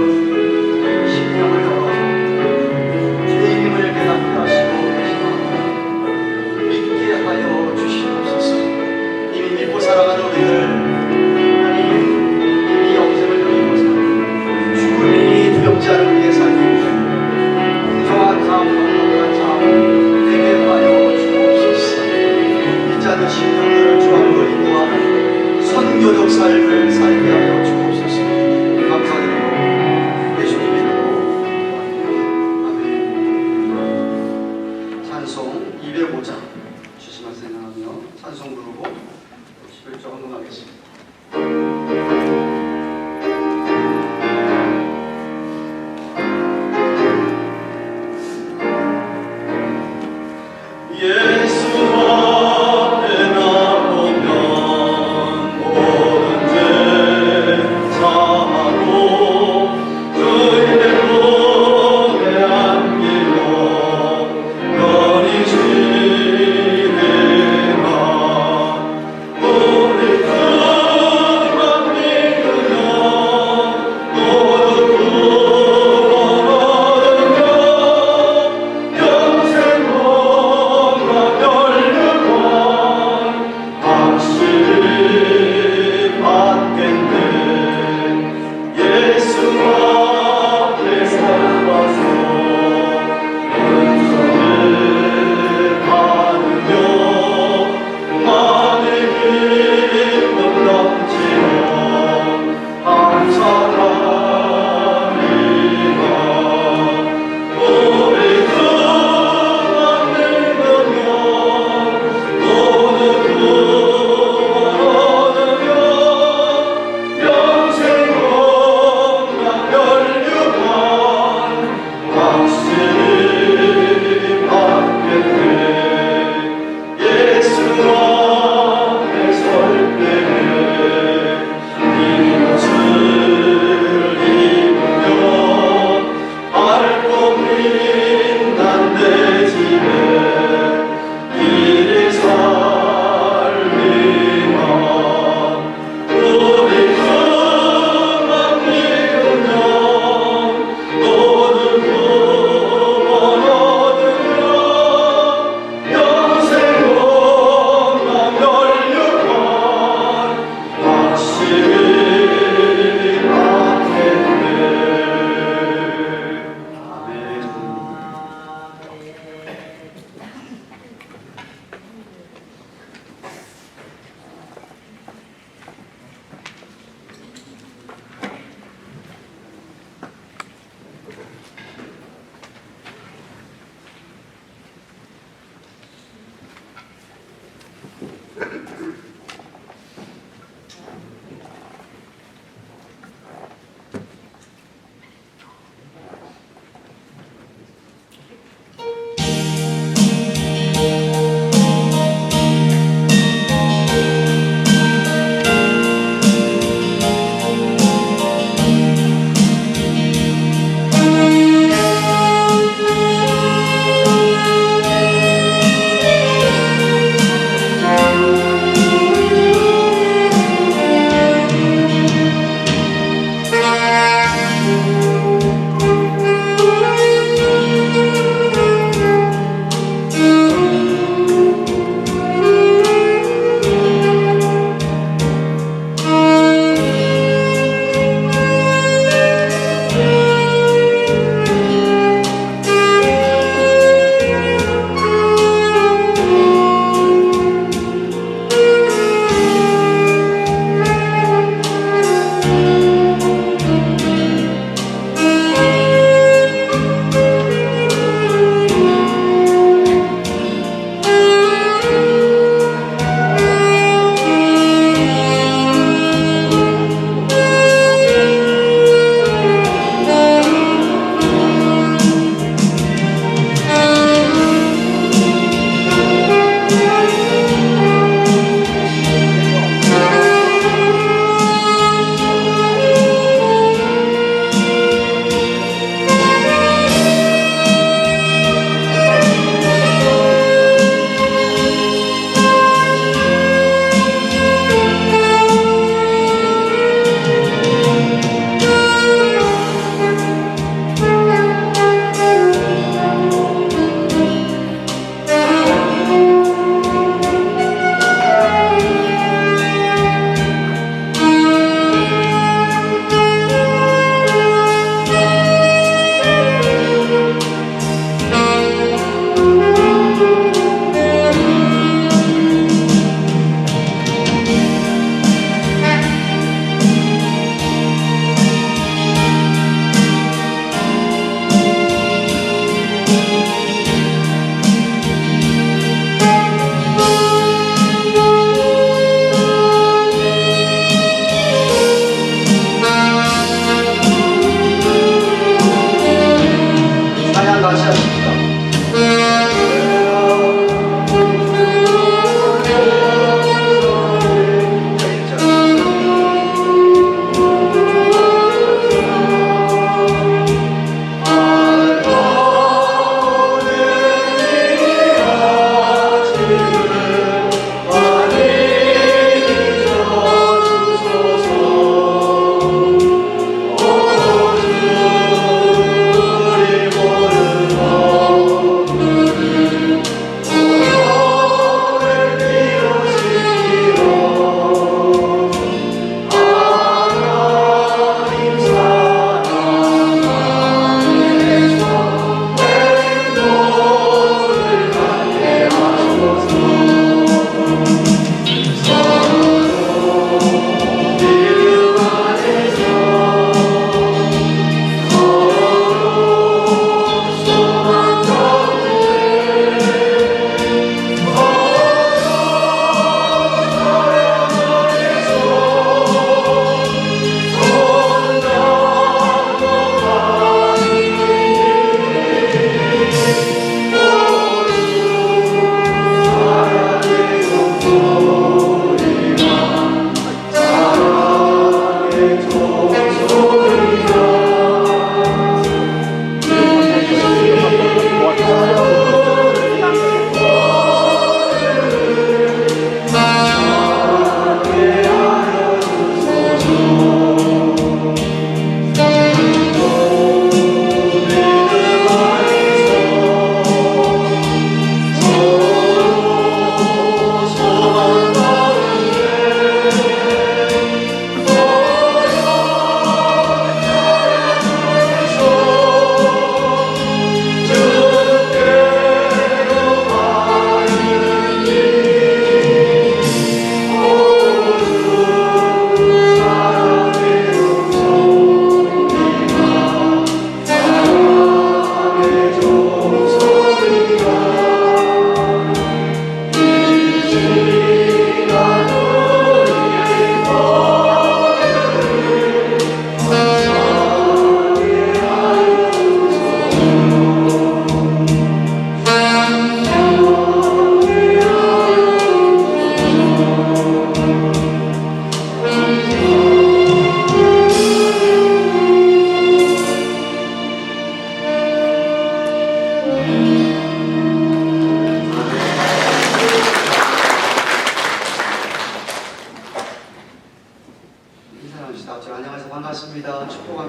심령을 열어 주의 힘을 깨닫게 하시고 계시나 믿게 하여 주시옵소서. 이미 믿고 살아가는 우리들 하나님, 이미 영생을 누리고 사는 죽음이 두렵지 않은 우리의 삶입니다. 풍성한 삶, 넉넉한 삶 되게 하여 주옵소서. 믿지 않는 심령들을 주 앞으로 인도하는 선교적 삶을 살게 하여 주옵소서. 감사드리고 예수님 이름으로 아멘. 찬송 205장 주시만 생각하며 찬송 부르고 11절 헌금하겠습니다.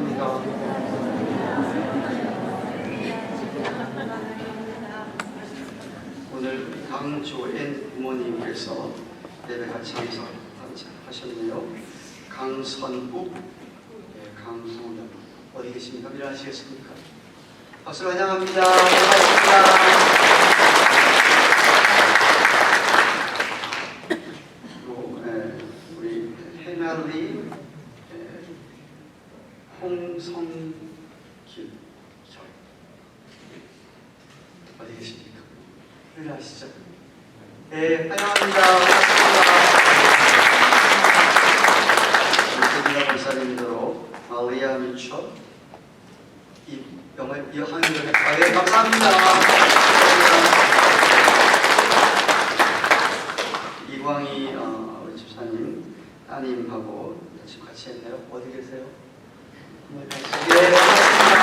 축하합니다. 오늘 강조엔 부모님께서 예배 같이 하셨네요. 강선욱, 강수연 어디 계십니까? 일어나시겠습니까? 박수로 환영합니다. 반갑습니다. 우리 해날리 홍성길 어디 계십니까? 일어나시죠. 네, 환영합니다. 반갑습니다. 목사님들로 마리아 미처 이 한글 네, 감사합니다. 이광희 우리 집사님 따님하고 지금 같이 했네요. 어디 계세요? 네, 반갑습니다.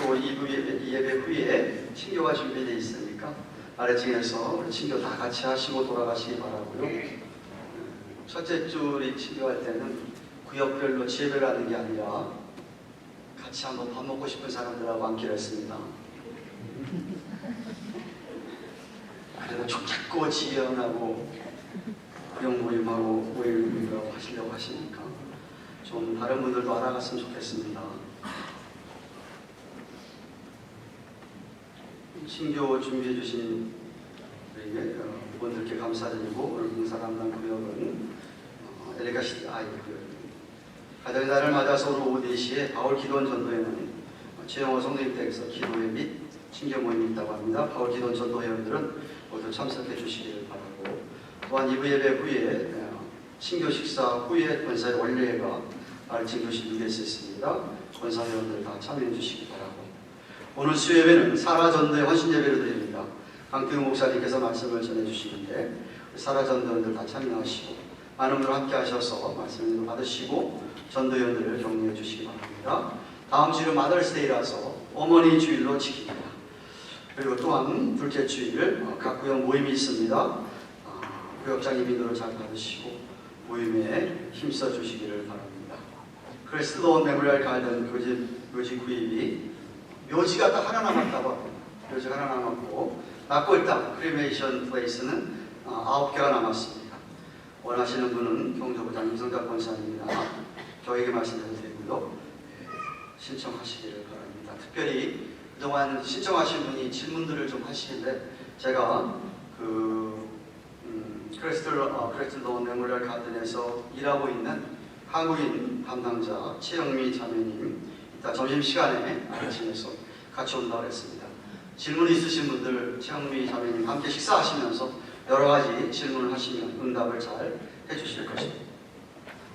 또 2부 예배 후에 친교가 준비되어 있으니까 아래층에서 우리 친교 다 같이 하시고 돌아가시기 바라고요. 첫째 줄이 친교할 때는 구역별로 지혜배를 하는 게 아니라 같이 한번 밥 먹고 싶은 사람들하고 앉기로 했습니다. 그래도 촉잡고 지연하고 구역 모임하고 모임이라고 하시려고 하시니까 좀 다른 분들도 알아갔으면 좋겠습니다. 신교 준비해 주신 분들께 감사드리고 오늘 봉사 담당 구역은 엘리가시 가정의 날을 맞아서 오늘 오후 4시에 바울 기도원 전도회는 최영호 성도님 댁에서 기도회 및 친교 모임이 있다고 합니다. 바울 기도원 전도회원들은 모두 참석해 주시기를 바라고 또한 2부 예배 후에 친교 식사 후에 권사의 원례회가 아래층 교실 6에서 있습니다. 권사회원들 다 참여해 주시기 바라고 오늘 수요예배는 사라전도의 헌신예배를 드립니다. 강태우 목사님께서 말씀을 전해주시는데 사라전도원들 다 참여하시고 많은 분들 함께 하셔서 말씀을 받으시고 전도위원들을 격려해 주시기 바랍니다. 다음 주일은 마더스데이라서 어머니 주일로 지킵니다. 그리고 또한 둘째 주일 각 구역 모임이 있습니다. 구역장님 인도를 잘 받으시고 모임에 힘써 주시기를 바랍니다. 크리스도원 메모리얼 가든 묘지 구입이 묘지가 딱 하나 남았다고 합니다. 묘지가 하나 남았고 낙골당 크리메이션 플레이스는 9개가 남았습니다. 원하시는 분은 경조부장 임성각 권사입니다. 저에게 말씀드려도 되고요. 신청하시기를 바랍니다. 특별히 그동안 신청하신 분이 질문들을 좀 하시는데 제가 크리스톨 메모리얼 가든에서 일하고 있는 한국인 담당자 최영미 자매님 이따 점심시간에 아침에서 같이 온다고 했습니다. 질문 있으신 분들 최영미 자매님 함께 식사하시면서 여러 가지 질문을 하시면 응답을 잘 해주실 것입니다.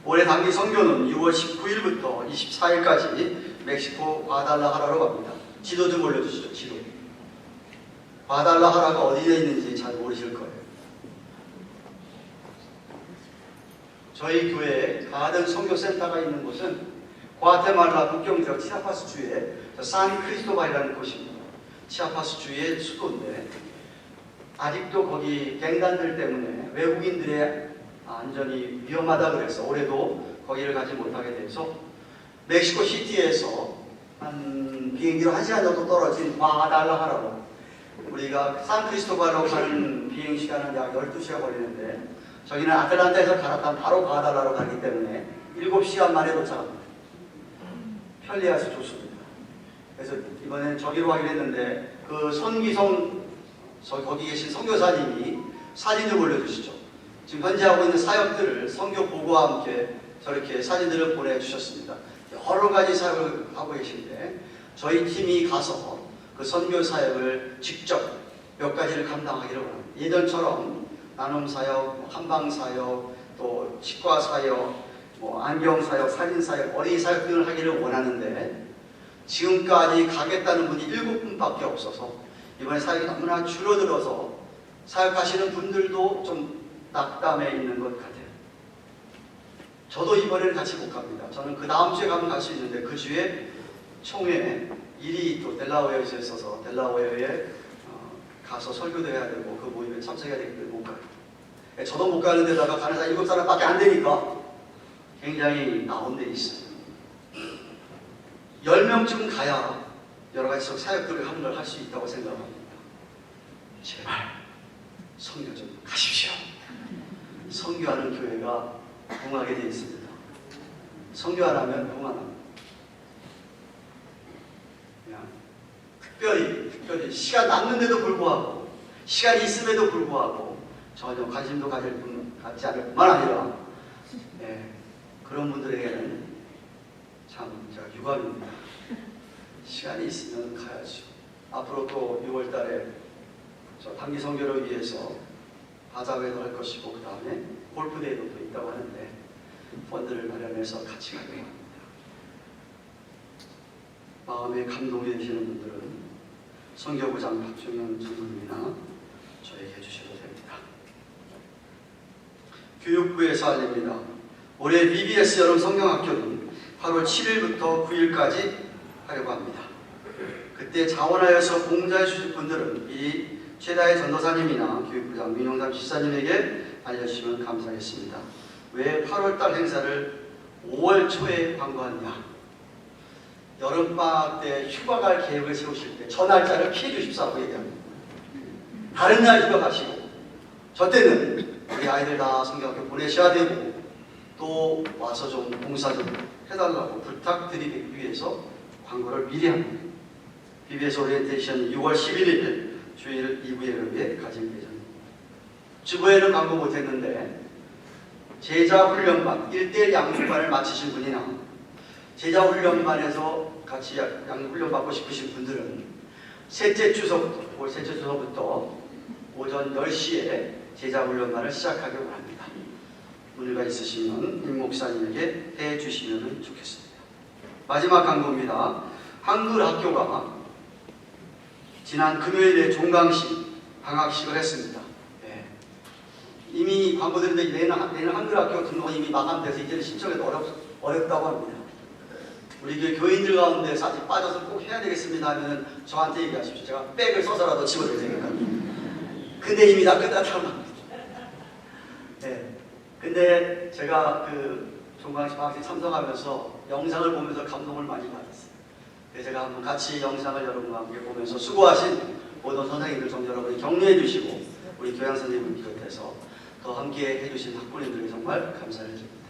올해 단기 선교는 6월 19일부터 24일까지 멕시코 과달라하라로 갑니다. 지도 좀 올려주시죠. 지도. 과달라하라가 어디에 있는지 잘 모르실 거예요. 저희 교회에 가든 선교센터가 있는 곳은 과테말라 국경지역 치아파스 주의 산 크리스토발이라는 곳입니다. 치아파스 주의 수도인데 아직도 거기 갱단들 때문에 외국인들의 안전이 위험하다 그래서 올해도 거기를 가지 못하게 돼서 멕시코 시티에서 한 비행기로 1시간 정도 떨어진 과달라하라로 우리가 산크리스토발로 가는 비행 시간은 약 12시간 걸리는데 저기는 아틀란타에서 갈아타면 바로 과달라로 가기 때문에 7시간 만에 도착합니다. 편리해서 좋습니다. 그래서 이번엔 저기로 가기로 했는데 그 손기성 거기 계신 선교사님이 사진을 올려주시죠. 지금 현재 하고 있는 사역들을 선교 보고와 함께 저렇게 사진들을 보내주셨습니다. 여러 가지 사역을 하고 계신데 저희 팀이 가서 그 선교 사역을 직접 몇 가지를 감당하기를 원합니다. 예전처럼 나눔 사역, 한방 사역, 또 치과 사역, 안경 사역, 사진 사역, 어린이 사역 등을 하기를 원하는데 지금까지 가겠다는 분이 7분밖에 없어서 이번에 사역이 너무나 줄어들어서 사역하시는 분들도 좀 낙담해 있는 것 같아요. 저도 이번에는 같이 못 갑니다. 저는 그 다음 주에 가면 갈 수 있는데 그 주에 총회 일이 또 델라웨어에 있어서 델라웨어에 가서 설교도 해야 되고 그 모임에 참석해야 되기 때문에 못 가요. 저도 못 가는 데다가 가는 사람 7사람밖에 안 되니까 굉장히 나온 데 있어요. 10명쯤 가야 여러 가지 사역들을 하는 걸 할 수 있다고 생각합니다. 제발 선교 좀 가십시오. 선교하는 교회가 붕하게 되어 있습니다. 선교 안 하면 붕하는 그냥 특별히 시간 남는데도 불구하고 시간이 있음에도 불구하고 전혀 관심도 갖지 않을 뿐만 아니라 그런 분들에게는 참 제가 유감입니다. 시간이 있으면 가야죠. 앞으로 또 6월 달에 저 단기 선교를 위해서 바자회도 할 것이고 그 다음에 골프대회도 또 있다고 하는데 펀드를 마련해서 같이 가려고 합니다. 마음에 감동이 되시는 분들은 선교부장 박종현 장로님이나 저에게 해주셔도 됩니다. 교육부에서 알립니다. 올해 BBS 여름 성경학교는 8월 7일부터 9일까지 하려고 합니다. 그때 자원하여서 봉사해 주실 분들은 이 최다의 전도사님이나 교육부장 민용삼 지사님에게 알려주시면 감사하겠습니다. 왜 8월달 행사를 5월 초에 광고하느냐? 여름방학 때 휴가 갈 계획을 세우실 때 저 날짜를 피해 주십사고 얘기합니다. 다른 날 휴가 가시고 저 때는 우리 아이들 다 성경학교 보내셔야 되고 또 와서 좀 봉사 좀 해달라고 부탁드리기 위해서 광고를 미리 합니다. BBS 오리엔테이션 6월 11일 주일 2부 예배에 가질 예정입니다. 주부에는 광고 못했는데 제자훈련반 1대1 양육반을 마치신 분이나 제자훈련반에서 같이 양육훈련 받고 싶으신 분들은 셋째 주소부터 오전 10시에 제자훈련반을 시작하기 원합니다. 문의가 있으시면 임 목사님에게 해주시면 좋겠습니다. 마지막 광고입니다. 한글학교가 지난 금요일에 종강식, 방학식을 했습니다. 이미 광고 드렸는데 내년 한글학교 등록은 이미 마감돼서 이제는 신청이 어렵다고 합니다. 우리 교인들 가운데 아직 빠져서 꼭 해야 되겠습니다 하면 저한테 얘기하십시오. 제가 백을 써서라도 집어드릴 테니까. 근데 이미 다 끝났다고 합니다. 근데 제가 그 종강식 방학식 참석하면서 영상을 보면서 감동을 많이 받았어요. 제가 한번 같이 영상을 여러분과 함께 보면서 수고하신 모든 선생님들 좀 여러분이 격려해 주시고 우리 교양 선생님을 비롯해서 더 함께 해주신 학부모님들에게 정말 감사를 드립니다.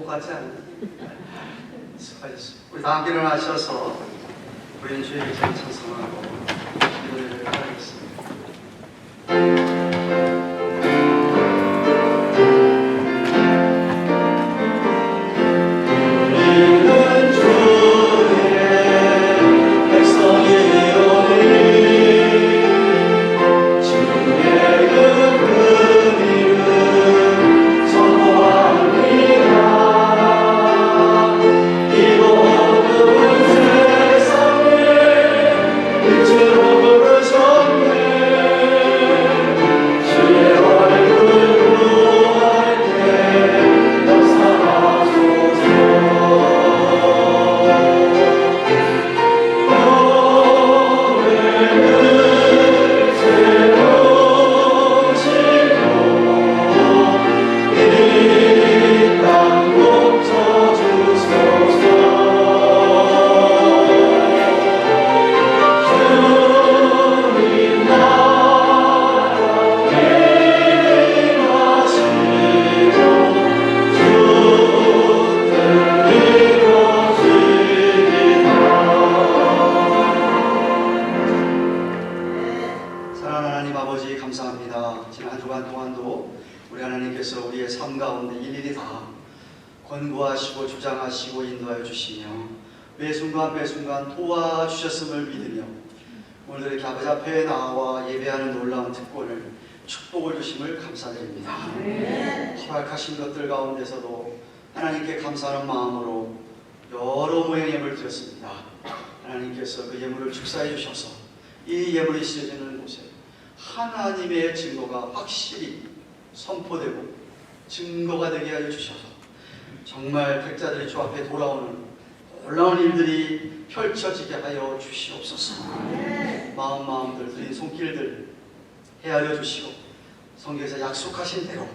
똑같지 않나? 수고하셨습니다. 우리 다 함께 일어나셔서 우리는 주에게 찬송하고 기도를 하겠습니다. 권고하시고 주장하시고 인도하여 주시며 매순간 도와주셨음을 믿으며 오늘 이렇게 아버지 앞에 나와 예배하는 놀라운 특권을 축복을 주심을 감사드립니다. 허락하신 것들 가운데서도 하나님께 감사하는 마음으로 여러 모양의 예물을 드렸습니다. 하나님께서 그 예물을 축사해 주셔서 이 예물이 씌어지는 곳에 하나님의 증거가 확실히 선포되고 증거가 되게 하여 주셔서 정말 백자들이 주 앞에 돌아오는 놀라운 일들이 펼쳐지게 하여 주시옵소서. 마음들 드린 손길들 헤아려 주시고 성경에서 약속하신 대로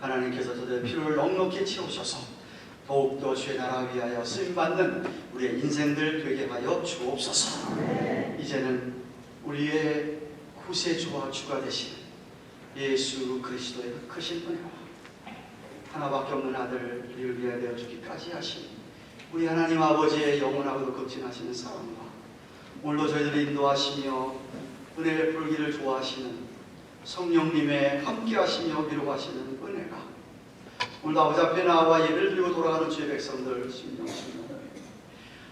하나님께서 저들의 피를 넉넉히 채우셔서 더욱더 주의 나라 위하여 쓰임받는 우리의 인생들 되게 하여 주옵소서. 이제는 우리의 구세주와 주가 되시는 예수 그리스도의 그 크신 은혜와 하나밖에 없는 아들 우리를 위하여 되어 주기까지 하신 우리 하나님 아버지의 영원하고도 극진하시는 사랑과 오늘도 저희들을 인도하시며 은혜의 풀기를 좋아하시는 성령님의 함께하시며 위로하시는 은혜가 오늘도 아버지 앞에 나와 예배를 드리고 돌아가는 주의 백성들 심령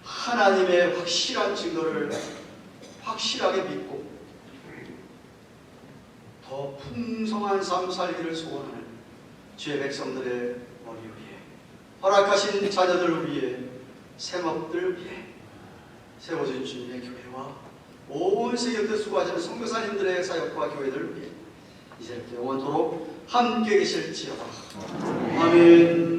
하나님의 확실한 증거를 확실하게 믿고 더 풍성한 삶 살기를 소원하는 주의 백성들의 머리 위에 허락하신 자녀들을 위해 생업들 위해 세워진 주님의 교회와 온 세계에 수고하시는 선교사님들의 사역과 교회들을 위해 이제부터 영원토록 함께 계실지어다. 아멘.